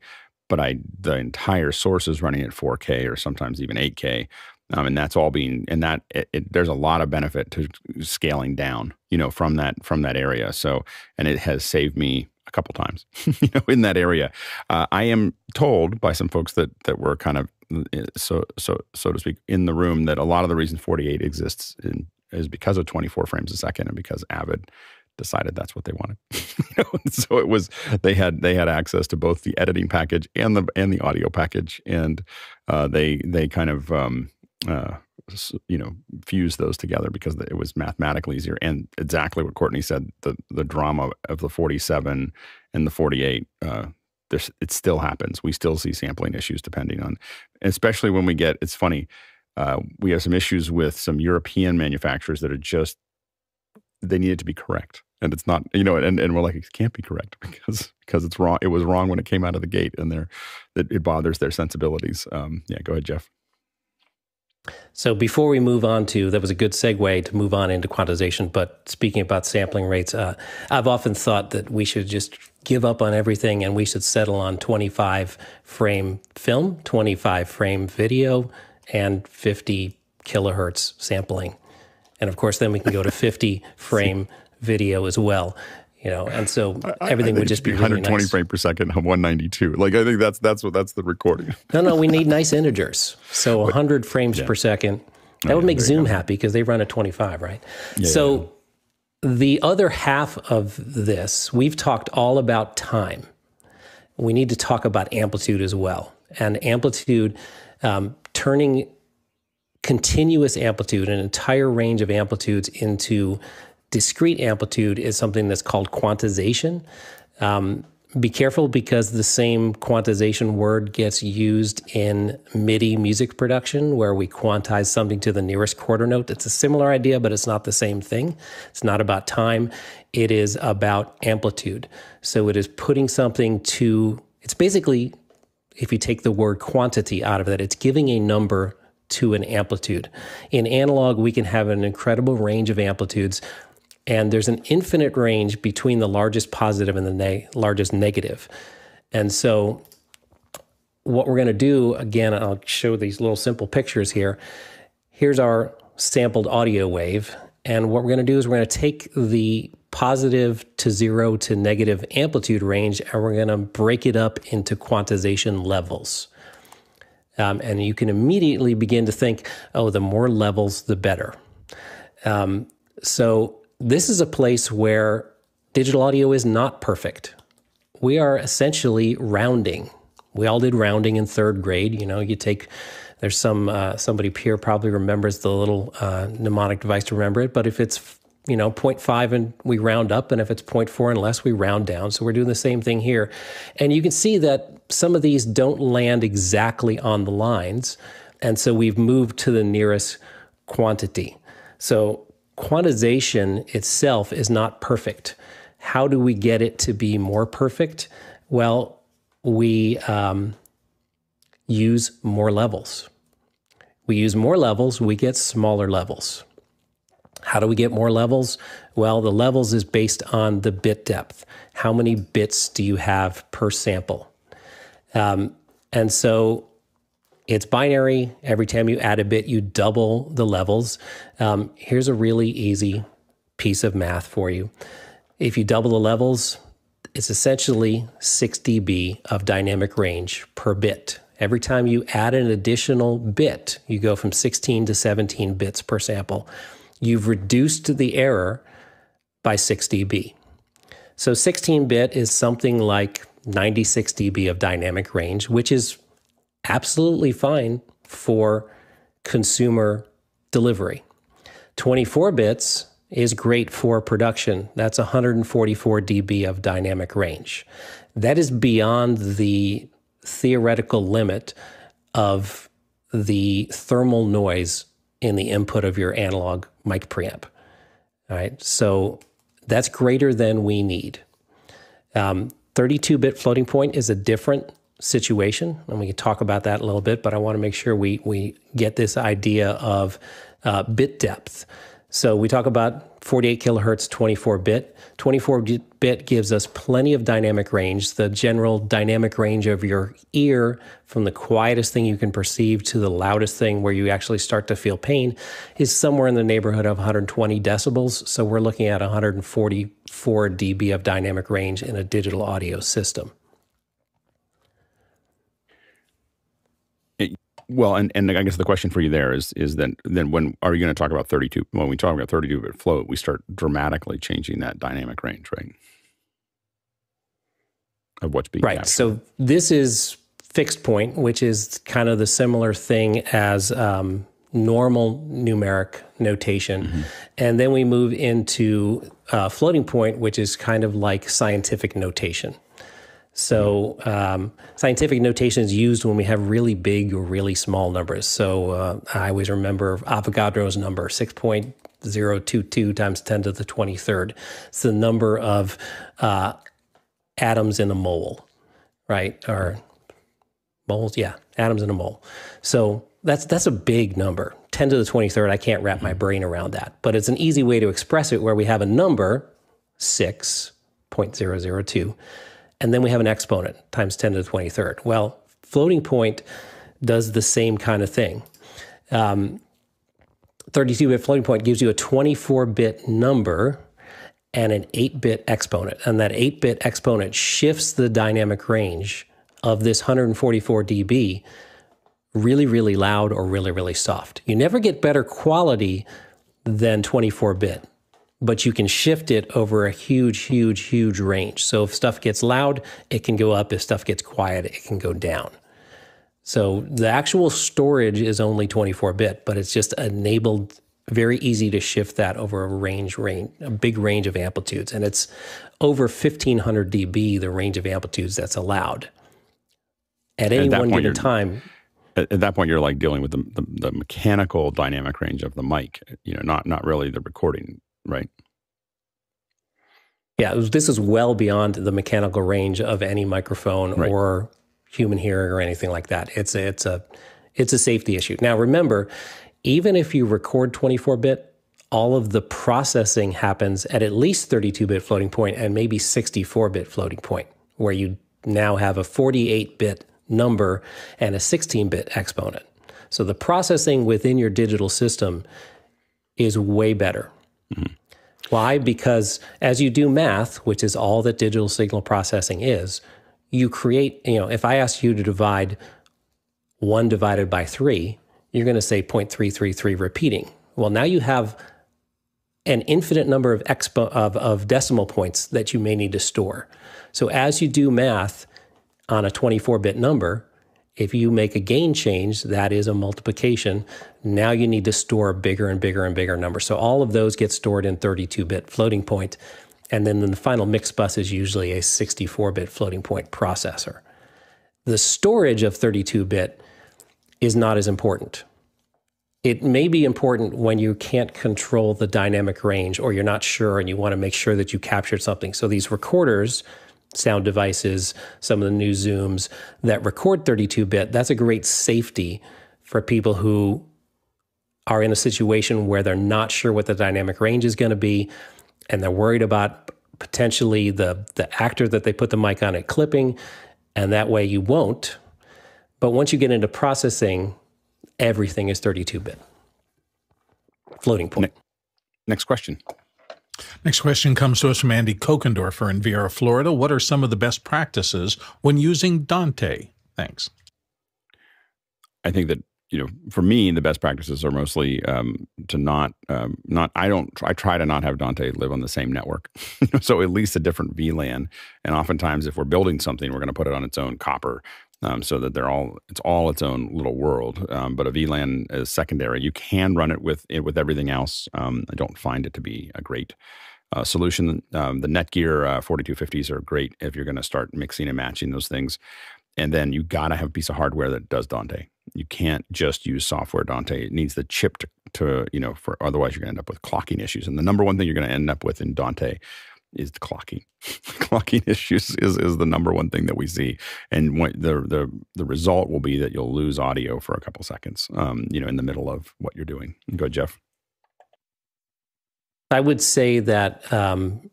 but the entire source is running at 4K or sometimes even 8K. And that's all being, and there's a lot of benefit to scaling down, from that area. So, and it has saved me a couple times, in that area. I am told by some folks that were kind of, so to speak, in the room, that a lot of the reason 48 exists is because of 24 frames a second, and because Avid decided that's what they wanted. So it was, they had access to both the editing package and the audio package, and they kind of fuse those together because it was mathematically easier. And exactly what Courtney said, the drama of the 47 and the 48, it still happens. We still see sampling issues depending on, especially when we get, it's funny, we have some issues with some European manufacturers that are just, they need it to be correct. And it's not, and we're like, it can't be correct because it's wrong. It was wrong when it came out of the gate, and it bothers their sensibilities. Yeah, go ahead, Jeff. So before we move on that was a good segue to move on into quantization. But speaking about sampling rates, I've often thought that we should just give up on everything and we should settle on 25 frame film, 25 frame video, and 50 kilohertz sampling. And of course, then we can go to 50 frame video as well. And so everything would just be really 120 nice. frames per second, 192. Like, I think that's the recording. No, we need nice integers. So 100 frames per second. That would make Zoom happy because they run at 25, right? Yeah, so the other half of this, we've talked all about time. We need to talk about amplitude as well. And amplitude, turning continuous amplitude, an entire range of amplitudes, into discrete amplitude is something that's called quantization. Be careful, because the same quantization word gets used in MIDI music production, where we quantize something to the nearest quarter note. It's a similar idea, but it's not the same thing. It's not about time. It is about amplitude. So it is putting something to, it's basically, if you take the word quantity out of it, it's giving a number to an amplitude. In analog, we can have an incredible range of amplitudes, and there's an infinite range between the largest positive and the largest negative. And so what we're going to do, again, I'll show these little simple pictures here. Here's our sampled audio wave. And what we're going to do is we're going to take the positive to 0 to negative amplitude range, and we're going to break it up into quantization levels. And you can immediately begin to think, oh, the more levels, the better. So this is a place where digital audio is not perfect. we are essentially rounding. We all did rounding in third grade. You know, you take, there's somebody here probably remembers the little mnemonic device to remember it, but if it's, you know, 0.5 and we round up, and if it's 0.4 and less, we round down. So we're doing the same thing here. And you can see that some of these don't land exactly on the lines. And so we've moved to the nearest quantity. So quantization itself is not perfect. How do we get it to be more perfect? Well, we use more levels. We use more levels, we get smaller levels. How do we get more levels? Well, the levels is based on the bit depth. How many bits do you have per sample? And so it's binary. Every time you add a bit, you double the levels. Here's a really easy piece of math for you. If you double the levels, it's essentially 6 dB of dynamic range per bit. Every time you add an additional bit, you go from 16 to 17 bits per sample. You've reduced the error by 6 dB. So 16-bit is something like 96 dB of dynamic range, which is absolutely fine for consumer delivery. 24 bits is great for production. That's 144 dB of dynamic range. That is beyond the theoretical limit of the thermal noise in the input of your analog mic preamp. All right, so that's greater than we need. 32-bit floating point is a different situation, and we can talk about that a little bit, but I want to make sure we get this idea of bit depth. So we talk about 48 kilohertz, 24-bit. 24-bit gives us plenty of dynamic range. The general dynamic range of your ear, from the quietest thing you can perceive to the loudest thing where you actually start to feel pain, is somewhere in the neighborhood of 120 decibels. So we're looking at 144 dB of dynamic range in a digital audio system. Well, and I guess the question for you there is then when are you going to talk about 32? When we talk about 32-bit float, we start dramatically changing that dynamic range, right? Of what's being captured. So this is fixed point, which is kind of the similar thing as normal numeric notation. Mm-hmm. And then we move into floating point, which is kind of like scientific notation. So scientific notation is used when we have really big or really small numbers. So I always remember Avogadro's number, 6.022 times 10 to the 23rd. It's the number of atoms in a mole, right? Or moles, yeah, atoms in a mole. So that's a big number. 10 to the 23rd, I can't wrap my brain around that. But it's an easy way to express it where we have a number, 6.002, and then we have an exponent, times 10 to the 23rd. Well, floating point does the same kind of thing. 32-bit floating point gives you a 24-bit number and an 8-bit exponent. And that 8-bit exponent shifts the dynamic range of this 144 dB really, really loud or really, really soft. You never get better quality than 24-bit. But you can shift it over a huge, huge, huge range. So if stuff gets loud, it can go up. If stuff gets quiet, it can go down. So the actual storage is only 24-bit, but it's just enabled, very easy to shift that over a big range of amplitudes. And it's over 1,500 dB, the range of amplitudes that's allowed. At any one given time. At that point, you're like dealing with the mechanical dynamic range of the mic, not really the recording. Right. Yeah, this is well beyond the mechanical range of any microphone or human hearing or anything like that. It's a safety issue. Now, remember, even if you record 24-bit, all of the processing happens at least 32-bit floating point and maybe 64-bit floating point, where you now have a 48-bit number and a 16-bit exponent. So the processing within your digital system is way better. Mm-hmm. Why? Because as you do math, which is all that digital signal processing is, you create, if I ask you to divide 1 divided by 3, you're going to say 0.333 repeating. Well, now you have an infinite number of decimal points that you may need to store. So as you do math on a 24-bit number, if you make a gain change, that is a multiplication. Now you need to store a bigger and bigger and bigger number. So all of those get stored in 32-bit floating point. And then the final mix bus is usually a 64-bit floating point processor. The storage of 32-bit is not as important. It may be important when you can't control the dynamic range or you're not sure and you want to make sure that you captured something. So these recorders, sound devices, some of the new Zooms that record 32-bit, that's a great safety for people who are in a situation where they're not sure what the dynamic range is going to be and they're worried about potentially the actor that they put the mic on it clipping, and that way you won't. But once you get into processing, everything is 32-bit. Floating point. Next question. Next question comes to us from Andy Kokendorfer in Viera, Florida. What are some of the best practices when using Dante? Thanks. I think that, for me, the best practices are mostly to I try to not have Dante live on the same network. So at least a different VLAN. And oftentimes if we're building something, we're going to put it on its own copper. So that it's all its own little world. But a VLAN is secondary. You can run it with everything else. I don't find it to be a great solution. The Netgear 4250s are great if you're going to start mixing and matching those things. And then you got to have a piece of hardware that does Dante. You can't just use software Dante. It needs the chip to otherwise you're going to end up with clocking issues. And the number one thing you're going to end up with in Dante is the clocking. Clocking issues is the number one thing that we see. And what the result will be that you'll lose audio for a couple seconds, in the middle of what you're doing. Go ahead, Jeff. I would say that, and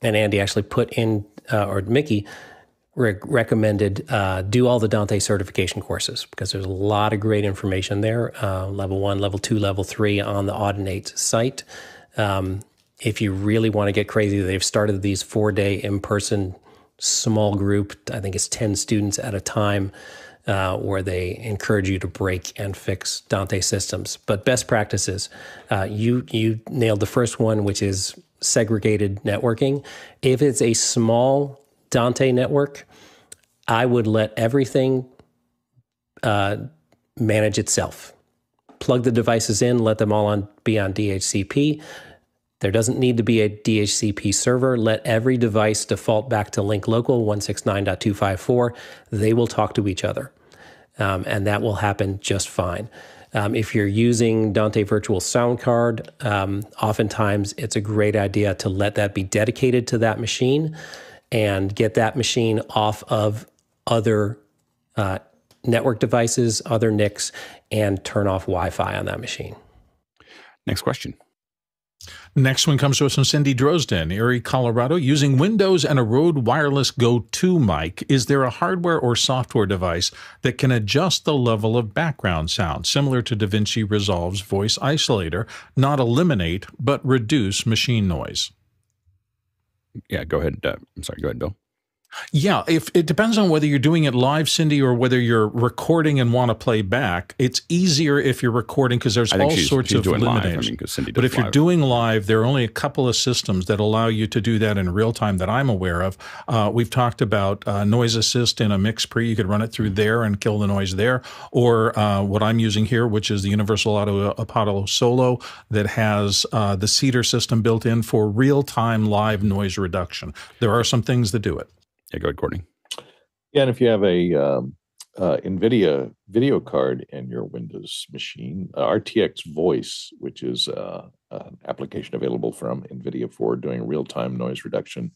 Andy actually put in, or Mickey recommended, do all the Dante certification courses because there's a lot of great information there. Level 1, level 2, level 3 on the Audinate site. If you really want to get crazy, they've started these 4-day in-person small group, I think it's 10 students at a time, where they encourage you to break and fix Dante systems. But best practices, you nailed the first one, which is segregated networking. If it's a small Dante network, I would let everything manage itself. Plug the devices in, let them all be on DHCP. There doesn't need to be a DHCP server. Let every device default back to link local 169.254. They will talk to each other, and that will happen just fine. If you're using Dante Virtual Soundcard, oftentimes it's a great idea to let that be dedicated to that machine and get that machine off of other network devices, other NICs, and turn off Wi-Fi on that machine. Next question. Next one comes to us from Cindy Drozden, Erie, Colorado. Using Windows and a Rode Wireless Go 2 mic, is there a hardware or software device that can adjust the level of background sound, similar to DaVinci Resolve's voice isolator, not eliminate, but reduce machine noise? Yeah, go ahead. I'm sorry, go ahead, Bill. Yeah, if it depends on whether you're doing it live, Cindy, or whether you're recording and want to play back. It's easier if you're recording because there's all sorts of eliminators. But if you're doing live, there are only a couple of systems that allow you to do that in real time that I'm aware of. We've talked about Noise Assist in a mix pre. You could run it through there and kill the noise there. Or what I'm using here, which is the Universal Audio Apollo Solo that has the Cedar system built in for real-time live noise reduction. There are some things that do it. Yeah, go ahead, Courtney. Yeah, and if you have a NVIDIA video card in your Windows machine, RTX Voice, which is an application available from NVIDIA for doing real-time noise reduction.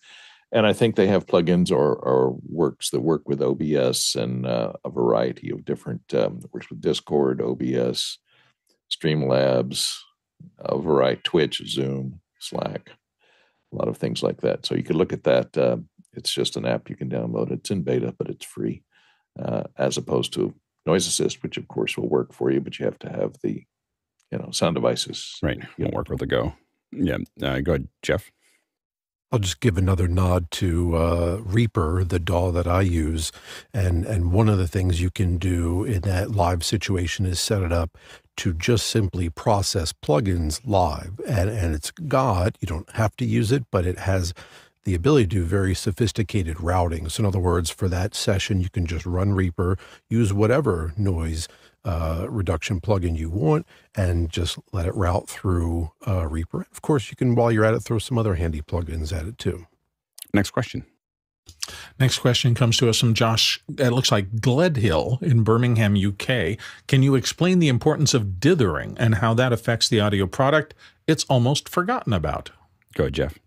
And I think they have plugins or works that work with OBS and a variety of different, works with Discord, OBS, Streamlabs, a variety, Twitch, Zoom, Slack, a lot of things like that. So you could look at that. It's just an app you can download. It's in beta, but it's free, as opposed to Noise Assist, which of course will work for you, but you have to have the, sound devices. Right, won't work with the Go. Yeah, go ahead, Jeff. I'll just give another nod to Reaper, the DAW that I use, and one of the things you can do in that live situation is set it up to just simply process plugins live. And it's got, you don't have to use it, but it has the ability to do very sophisticated routing. So in other words, for that session, you can just run Reaper, use whatever noise reduction plugin you want, and just let it route through Reaper. Of course, you can, while you're at it, throw some other handy plugins at it too. Next question. Next question comes to us from Josh, it looks like Gledhill in Birmingham, UK. Can you explain the importance of dithering and how that affects the audio product? It's almost forgotten about. Go ahead, Jeff.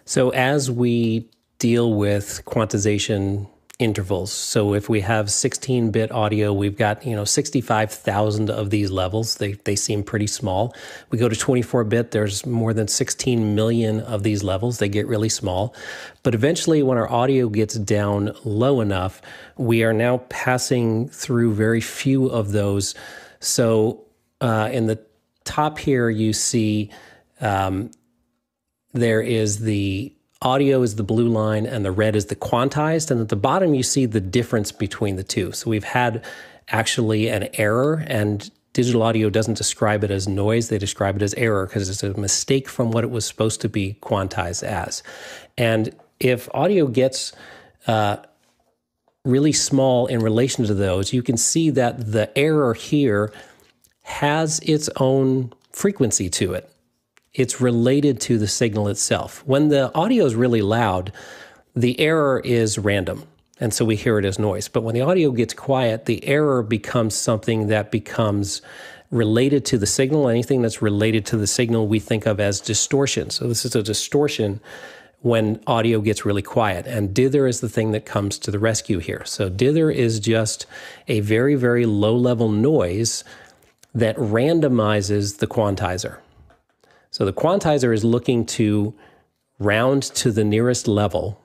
So as we deal with quantization intervals, so if we have 16-bit audio, we've got 65,000 of these levels. They seem pretty small. We go to 24-bit, there's more than 16 million of these levels. They get really small. But eventually, when our audio gets down low enough, we are now passing through very few of those. So in the top here, you see there is the audio is the blue line and the red is the quantized. And at the bottom, you see the difference between the two. So we've had actually an error, and digital audio doesn't describe it as noise. They describe it as error because it's a mistake from what it was supposed to be quantized as. And if audio gets really small in relation to those, you can see that the error here has its own frequency to it. It's related to the signal itself. When the audio is really loud, the error is random, and so we hear it as noise. But when the audio gets quiet, the error becomes something that becomes related to the signal. Anything that's related to the signal we think of as distortion. So this is a distortion when audio gets really quiet, and dither is the thing that comes to the rescue here. So dither is just a very, very low-level noise that randomizes the quantizer. So the quantizer is looking to round to the nearest level.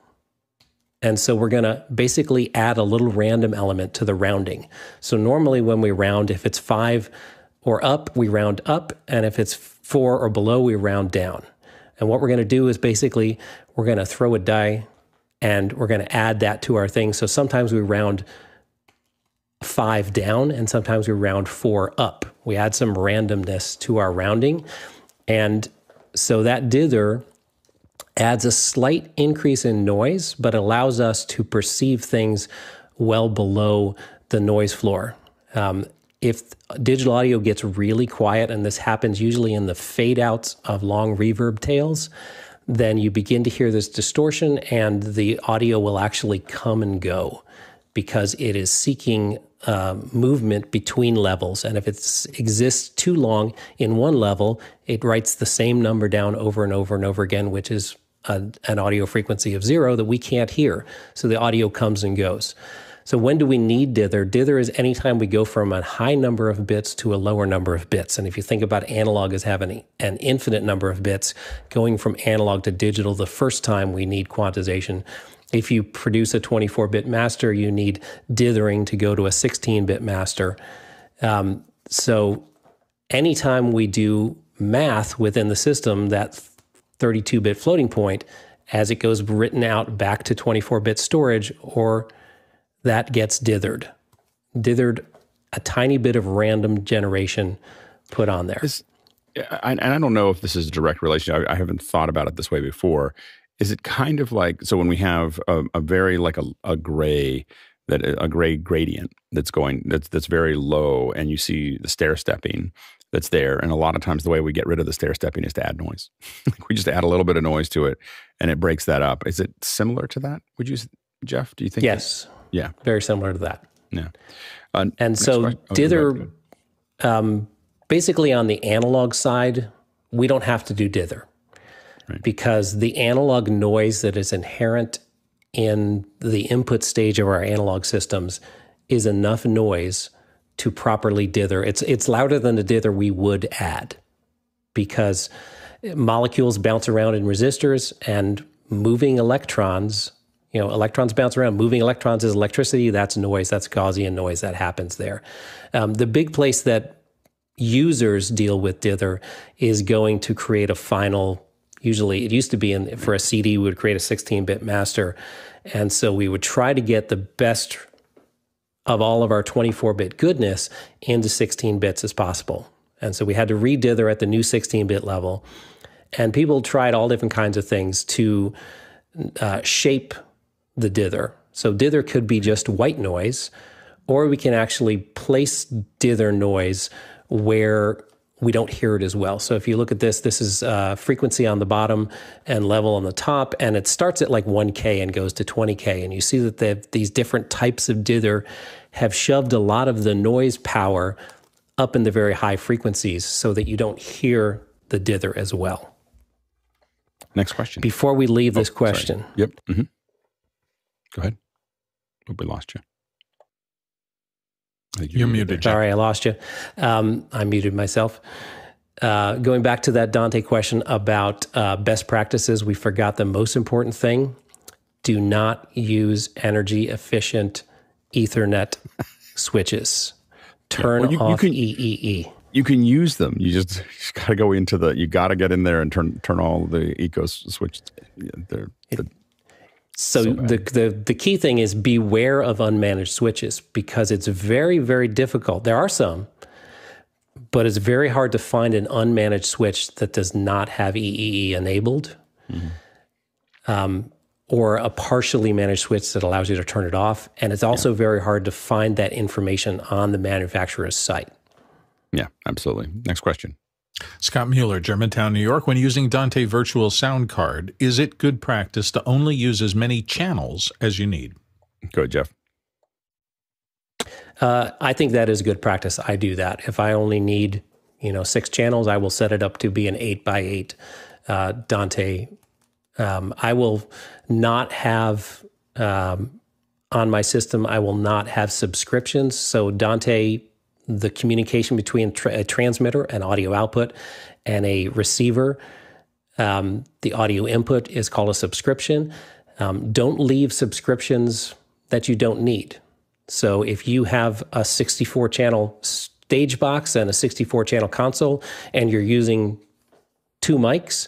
And so we're going to basically add a little random element to the rounding. So normally when we round, if it's 5 or up, we round up. And if it's 4 or below, we round down. And what we're going to do is basically we're going to throw a die and we're going to add that to our thing. So sometimes we round 5 down and sometimes we round 4 up. We add some randomness to our rounding. And so that dither adds a slight increase in noise, but allows us to perceive things well below the noise floor. If digital audio gets really quiet, and this happens usually in the fade-outs of long reverb tails, then you begin to hear this distortion, and the audio will actually come and go because it is seeking movement between levels. And if it exists too long in one level, it writes the same number down over and over and over again, which is an audio frequency of 0 that we can't hear. So the audio comes and goes. So when do we need dither? Dither is anytime we go from a high number of bits to a lower number of bits. And if you think about analog as having an infinite number of bits, going from analog to digital, the first time we need quantization. If you produce a 24-bit master, you need dithering to go to a 16-bit master. So anytime we do math within the system, that 32-bit floating point, as it goes written out back to 24-bit storage, or that gets dithered. Dithered, a tiny bit of random generation put on there. And I don't know if this is a direct relation. I haven't thought about it this way before. Is it kind of like, so when we have a very like a gray gradient that's very low, and you see the stair stepping that's there, and a lot of times the way we get rid of the stair stepping is to add noise. We just add a little bit of noise to it, and it breaks that up. Is it similar to that? Would you, Jeff? Do you think? Yes. Yeah. Very similar to that. Yeah. And so dither, basically on the analog side, we don't have to do dither. Right. Because the analog noise that is inherent in the input stage of our analog systems is enough noise to properly dither. It's louder than the dither we would add, because molecules bounce around in resistors, and moving electrons, electrons bounce around. Moving electrons is electricity. That's noise. That's Gaussian noise that happens there. The big place that users deal with dither is going to create a final. Usually, it used to be for a CD, we would create a 16-bit master. And so we would try to get the best of all of our 24-bit goodness into 16 bits as possible. And so we had to re-dither at the new 16-bit level. And people tried all different kinds of things to shape the dither. So dither could be just white noise, or we can actually place dither noise where we don't hear it as well. So if you look at this, this is frequency on the bottom and level on the top, and it starts at like 1K and goes to 20K. And you see that these different types of dither have shoved a lot of the noise power up in the very high frequencies so that you don't hear the dither as well. Next question. Before we leave this question. Sorry. Yep. Mm-hmm. Go ahead. Hope we lost you. You're muted, Jeff. Sorry, I lost you. I muted myself. Going back to that Dante question about best practices, we forgot the most important thing. Do not use energy efficient Ethernet switches. Turn off EEE. You can use them. You just got to go into you got to get in there and turn all the eco switches. So the key thing is beware of unmanaged switches, because it's very, very difficult. There are some, but it's very hard to find an unmanaged switch that does not have EEE enabled, or a partially managed switch that allows you to turn it off. And it's also very hard to find that information on the manufacturer's site. Yeah, absolutely. Next question. Scott Mueller, Germantown, New York. When using Dante Virtual Soundcard, is it good practice to only use as many channels as you need? Go ahead, Jeff. I think that is good practice. I do that. If I only need, 6 channels, I will set it up to be an 8x8 Dante. I will not have, on my system, I will not have subscriptions. So Dante, the communication between a transmitter, an audio output, and a receiver, the audio input is called a subscription. Don't leave subscriptions that you don't need. So if you have a 64-channel stage box and a 64-channel console, and you're using 2 mics,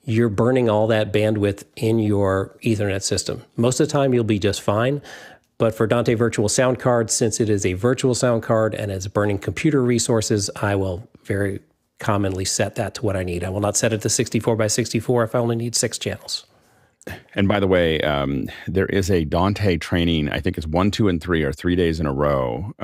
you're burning all that bandwidth in your Ethernet system. Most of the time, you'll be just fine. But for Dante Virtual Soundcard, since it is a virtual sound card and it's burning computer resources, I will very commonly set that to what I need. I will not set it to 64x64 if I only need 6 channels. And by the way, there is a Dante training. I think it's 1, 2, and 3 are 3 days in a row.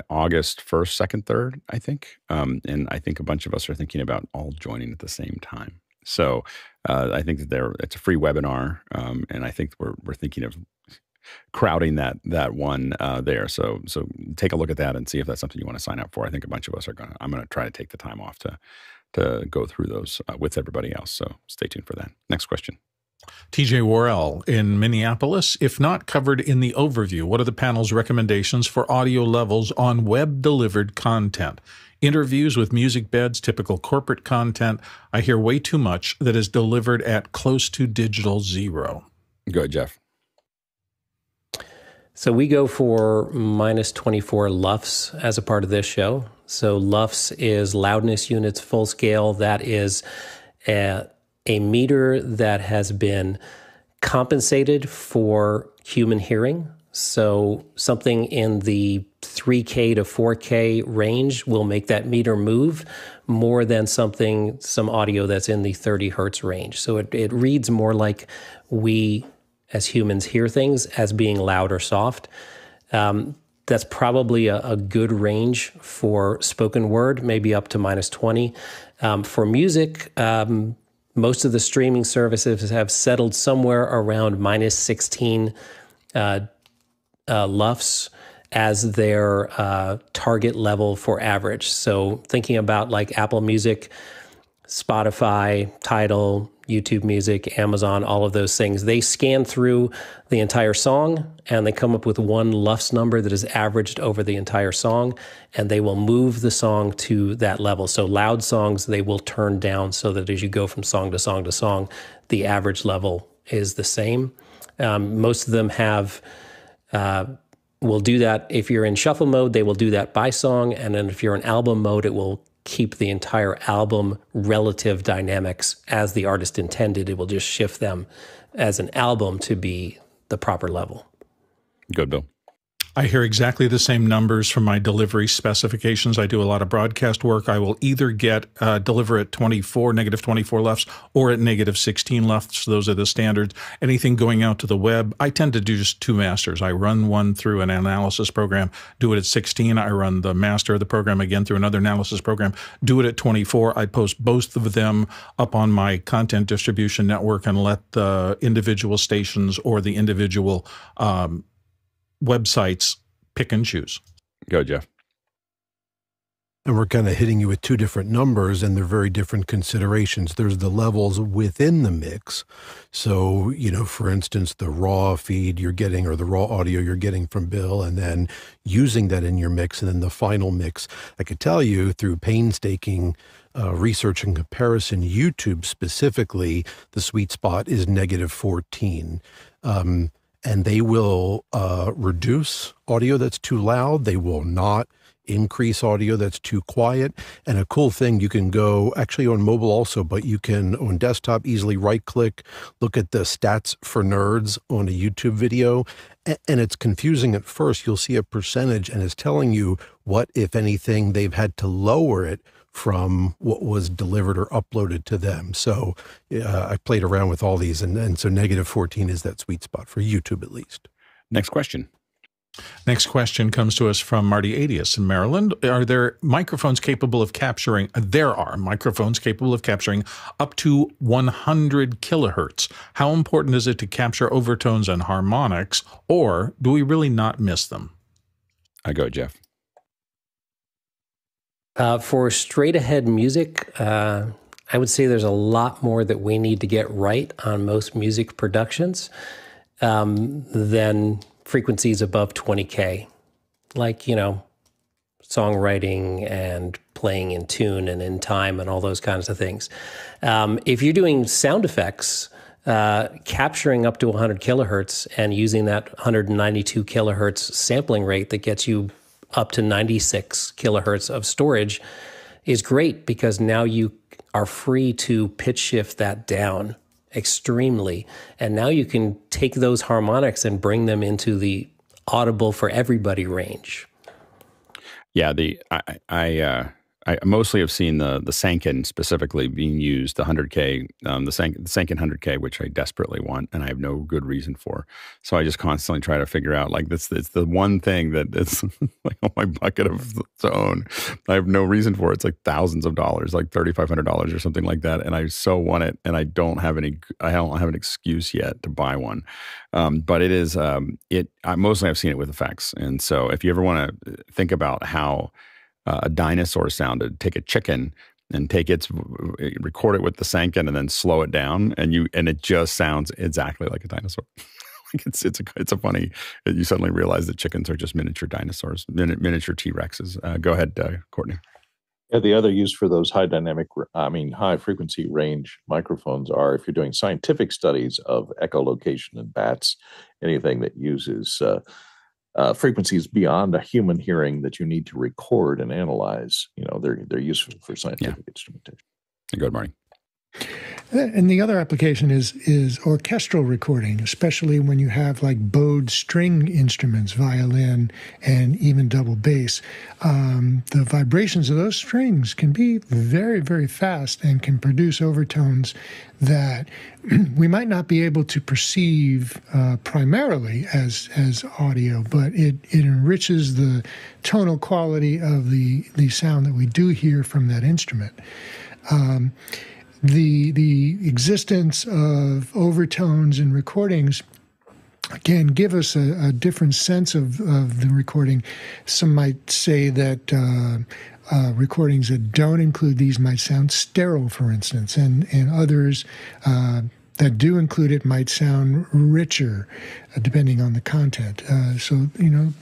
August 1st, 2nd, 3rd, I think. And I think a bunch of us are thinking about all joining at the same time. So I think that it's a free webinar, and I think we're thinking of crowding that one there. So take a look at that and see if that's something you want to sign up for. I think a bunch of us I'm going to try to take the time off to go through those with everybody else. So stay tuned for that. Next question. TJ Worrell in Minneapolis. If not covered in the overview, what are the panel's recommendations for audio levels on web-delivered content? Interviews with music beds, typical corporate content. I hear way too much that is delivered at close to digital 0. Go ahead, Jeff. So we go for -24 LUFS as a part of this show. So LUFS is loudness units full scale. That is a meter that has been compensated for human hearing. So something in the 3K to 4K range will make that meter move more than some audio that's in the 30 hertz range. So it reads more like we as humans hear things as being loud or soft. That's probably a good range for spoken word, maybe up to -20. For music, most of the streaming services have settled somewhere around -16 LUFS as their target level for average. So thinking about like Apple Music, Spotify, Tidal, YouTube Music, Amazon, all of those things, they scan through the entire song and they come up with one LUFS number that is averaged over the entire song, and they will move the song to that level. So loud songs, they will turn down so that as you go from song to song to song, the average level is the same. Most of them will do that. If you're in shuffle mode, they will do that by song. And then if you're in album mode, it will keep the entire album relative dynamics as the artist intended. It will just shift them as an album to be the proper level. Good, Bill. I hear exactly the same numbers from my delivery specifications. I do a lot of broadcast work. I will either get deliver at negative 24 lefts, or at negative 16 lefts. Those are the standards. Anything going out to the web, I tend to do just two masters. I run one through an analysis program, do it at 16. I run the master of the program again through another analysis program, do it at 24. I post both of them up on my content distribution network and let the individual stations or the individual websites pick and choose. Go, Jeff. And we're kind of hitting you with two different numbers, and they're very different considerations. There's the levels within the mix. So, you know, for instance, the raw feed you're getting, or the raw audio you're getting from Bill, and then using that in your mix, and then the final mix. I could tell you through painstaking research and comparison, YouTube specifically, the sweet spot is negative 14. And they will reduce audio that's too loud. They will not increase audio that's too quiet. And a cool thing, you can go actually on mobile also, but you can on desktop easily right click, look at the stats for nerds on a YouTube video. And it's confusing at first. You'll see a percentage and it's telling you what, if anything, they've had to lower it from what was delivered or uploaded to them. So I played around with all these, and so negative 14 is that sweet spot for YouTube at least. Next question. Next question comes to us from Marty Adius in Maryland. Are there microphones capable of capturing? There are microphones capable of capturing up to 100 kilohertz. How important is it to capture overtones and harmonics, or do we really not miss them? I go, Jeff. For straight-ahead music, I would say there's a lot more that we need to get right on most music productions than frequencies above 20K. Like, you know, songwriting and playing in tune and in time and all those kinds of things. If you're doing sound effects, capturing up to 100 kilohertz and using that 192 kilohertz sampling rate that gets you up to 96 kilohertz of storage is great, because now you are free to pitch shift that down extremely. And now you can take those harmonics and bring them into the audible for everybody range. Yeah, I mostly have seen the Sanken specifically being used, the 100K, the Sanken 100K, which I desperately want, and I have no good reason for. So I just constantly try to figure out, like, it's the one thing that it's like on my bucket of its own. I have no reason for it. It's like thousands of dollars, like $3,500 or something like that, and I so want it, and I don't have an excuse yet to buy one. But it is I mostly have seen it with effects, and so if you ever want to think about how a dinosaur sounded, take a chicken and record it with the Sanken and then slow it down, and it just sounds exactly like a dinosaur. Like it's a funny, you suddenly realize that chickens are just miniature dinosaurs, miniature T-Rexes. Go ahead, Courtney. Yeah, the other use for those high frequency range microphones are if you're doing scientific studies of echolocation in bats, anything that uses frequencies beyond a human hearing that you need to record and analyze. You know, they're useful for scientific instrumentation. Good morning. And the other application is orchestral recording, especially when you have like bowed string instruments, violin, and even double bass. The vibrations of those strings can be very, very fast and can produce overtones that we might not be able to perceive primarily as audio, but it enriches the tonal quality of the sound that we do hear from that instrument. The existence of overtones in recordings, again, give us a different sense of the recording. Some might say that recordings that don't include these might sound sterile, for instance, and others that do include it might sound richer, depending on the content. So, you know,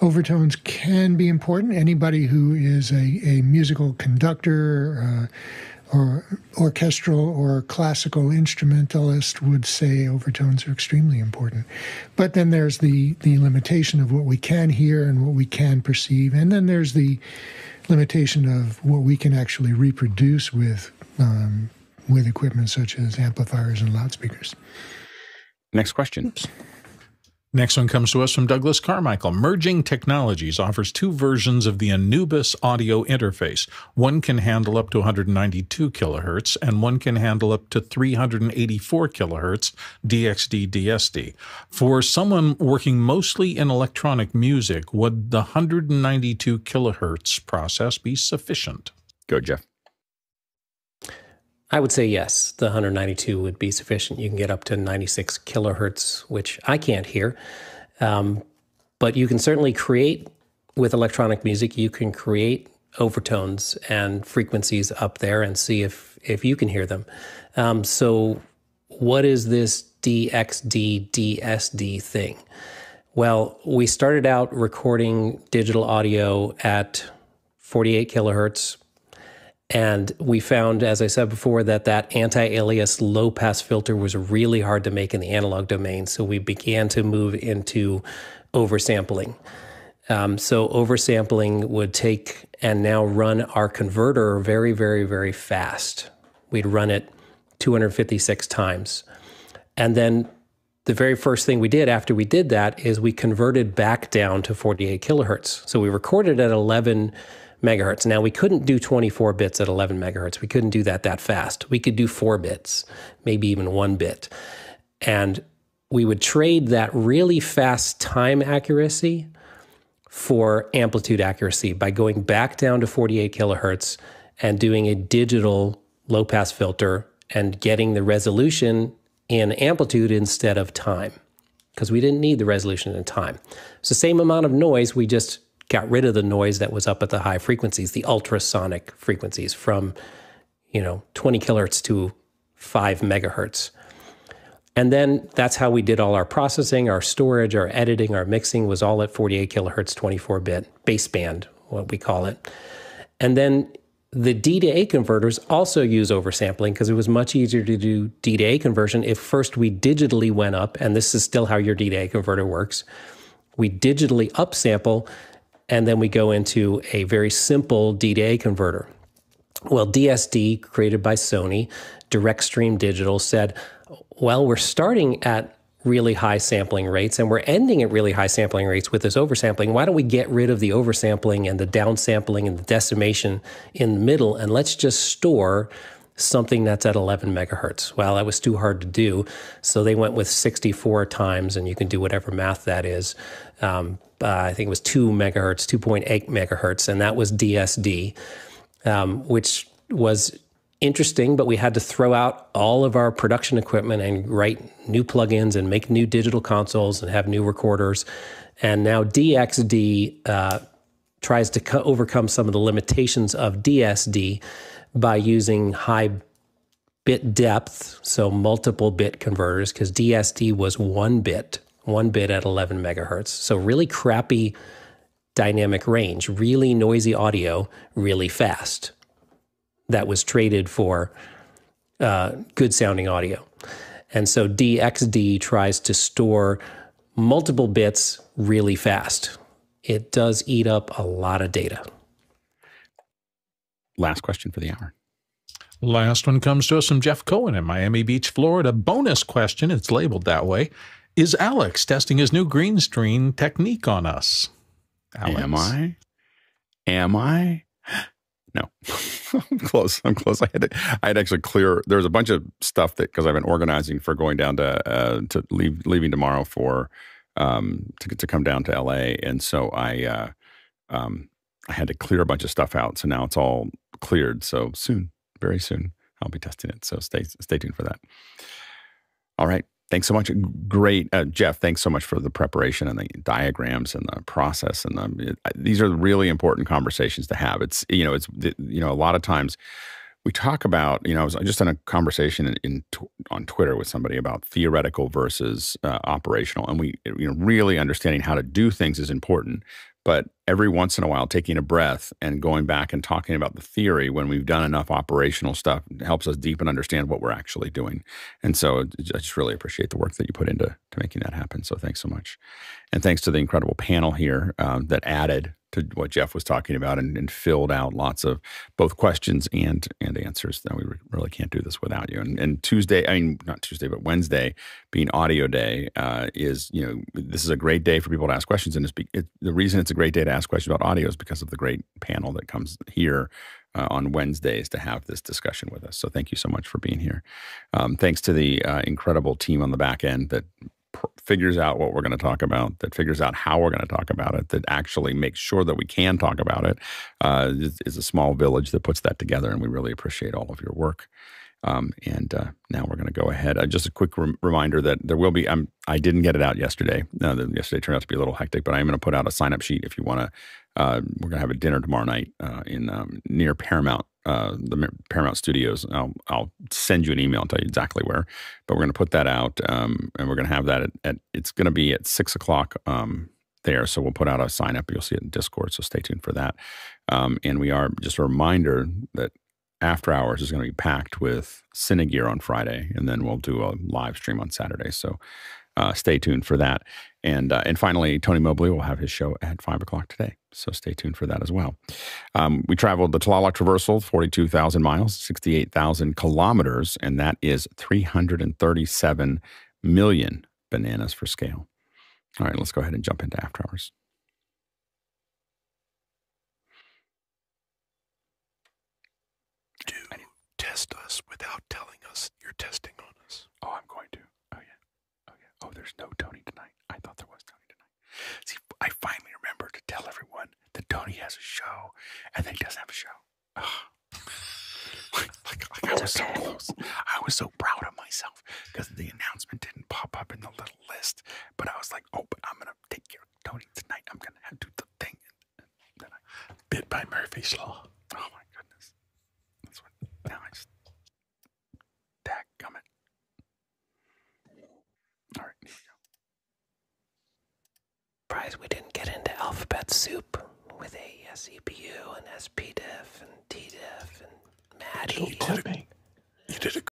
overtones can be important. Anybody who is a musical conductor or orchestral or classical instrumentalist would say overtones are extremely important. But then there's the limitation of what we can hear and what we can perceive. And then there's the limitation of what we can actually reproduce with equipment such as amplifiers and loudspeakers. Next question. Oops. Next one comes to us from Douglas Carmichael. Merging Technologies offers 2 versions of the Anubis audio interface. One can handle up to 192 kilohertz, and one can handle up to 384 kilohertz DXD DSD. For someone working mostly in electronic music, would the 192 kilohertz process be sufficient? Go, Jeff. I would say yes, the 192 would be sufficient. You can get up to 96 kilohertz, which I can't hear. But you can certainly create, with electronic music, you can create overtones and frequencies up there and see if you can hear them. So what is this DXD DSD thing? Well, we started out recording digital audio at 48 kilohertz. And we found, as I said before, that anti-alias low-pass filter was really hard to make in the analog domain. So we began to move into oversampling. So oversampling would take and now run our converter very, very, very fast. We'd run it 256 times. And then the very first thing we did after we did that is we converted back down to 48 kilohertz. So we recorded at 11 megahertz. Now, we couldn't do 24 bits at 11 megahertz. We couldn't do that fast. We could do 4 bits, maybe even 1 bit. And we would trade that really fast time accuracy for amplitude accuracy by going back down to 48 kilohertz and doing a digital low-pass filter and getting the resolution in amplitude instead of time, because we didn't need the resolution in time. It's the same amount of noise, we just got rid of the noise that was up at the high frequencies, the ultrasonic frequencies from, 20 kilohertz to 5 megahertz. And then that's how we did all our processing, our storage, our editing, our mixing was all at 48 kilohertz, 24-bit baseband, what we call it. And then the D to A converters also use oversampling because it was much easier to do D to A conversion if first we digitally went up, and this is still how your D to A converter works. We digitally upsample, and then we go into a very simple D to A converter. Well, DSD, created by Sony, Direct Stream Digital, said, well, we're starting at really high sampling rates and we're ending at really high sampling rates with this oversampling. Why don't we get rid of the oversampling and the downsampling and the decimation in the middle, and let's just store something that's at 11 megahertz. Well, that was too hard to do, so they went with 64 times, and you can do whatever math that is. I think it was 2 megahertz, 2.8 megahertz, and that was DSD, which was interesting, but we had to throw out all of our production equipment and write new plugins and make new digital consoles and have new recorders. And now DXD tries to overcome some of the limitations of DSD by using high bit depth, so multiple bit converters, because DSD was 1 bit at 11 megahertz. So really crappy dynamic range, really noisy audio, really fast. That was traded for good sounding audio. And so DXD tries to store multiple bits really fast. It does eat up a lot of data. Last question for the hour. Last one comes to us from Jeff Cohen in Miami Beach, Florida. Bonus question, it's labeled that way. Is Alex testing his new green screen technique on us? Alex? Am I? No. I'm close. I had actually clear. There was a bunch of stuff that, because I've been organizing for going down to leaving tomorrow for to come down to LA, and so I had to clear a bunch of stuff out. So now it's all cleared. So soon, very soon, I'll be testing it. So stay tuned for that. All right. Thanks so much. Great. Jeff, thanks so much for the preparation and the diagrams and the process. And these are really important conversations to have. It's a lot of times we talk about, I was just in a conversation on Twitter with somebody about theoretical versus operational. And we, really understanding how to do things is important. But every once in a while, taking a breath and going back and talking about the theory when we've done enough operational stuff helps us deepen understand what we're actually doing. And so I just really appreciate the work that you put into making that happen. So thanks so much. And thanks to the incredible panel here that added to what Jeff was talking about and filled out lots of both questions and answers. Now we really can't do this without you. And Tuesday, I mean, not Tuesday, but Wednesday being audio day is, this is a great day for people to ask questions. And the reason it's a great day to ask questions about audio is because of the great panel that comes here on Wednesdays to have this discussion with us. So thank you so much for being here. Thanks to the incredible team on the back end that figures out what we're going to talk about, that figures out how we're going to talk about it, that actually makes sure that we can talk about it. Is a small village that puts that together, and we really appreciate all of your work. And now we're going to go ahead. Just a quick reminder that there will be, I didn't get it out yesterday. Yesterday turned out to be a little hectic, but I'm going to put out a sign-up sheet if you want to. We're going to have a dinner tomorrow night in near Paramount, the Paramount Studios. I'll send you an email and tell you exactly where, but we're going to put that out, and we're going to have that it's going to be at 6 o'clock there. So we'll put out a sign-up. You'll see it in Discord, so stay tuned for that. And we are, just a reminder that After Hours is going to be packed with Cinegear on Friday, and then we'll do a live stream on Saturday. So stay tuned for that. And finally, Tony Mobley will have his show at 5 o'clock today. So stay tuned for that as well. We traveled the Tlaloc Traversal, 42,000 miles, 68,000 kilometers, and that is 337 million bananas for scale. All right, let's go ahead and jump into After Hours. Test us without telling us you're testing on us. Oh, I'm going to. Oh, yeah. Oh, there's no Tony tonight. I thought there was Tony tonight. See, I finally remembered to tell everyone that Tony has a show and then he doesn't have a show. Like I was so close. I was so proud of myself because the announcement didn't pop up in the little list. But I was like, oh, but I'm going to take care of Tony tonight. I'm going to do the thing. And then Bit by Murphy's Law. Oh, my goodness. That's what. Now I just. Dadgummit. All right, here we go. Surprised we didn't get into alphabet soup with a CPU and SPDIF and TDIF and MADI. You did a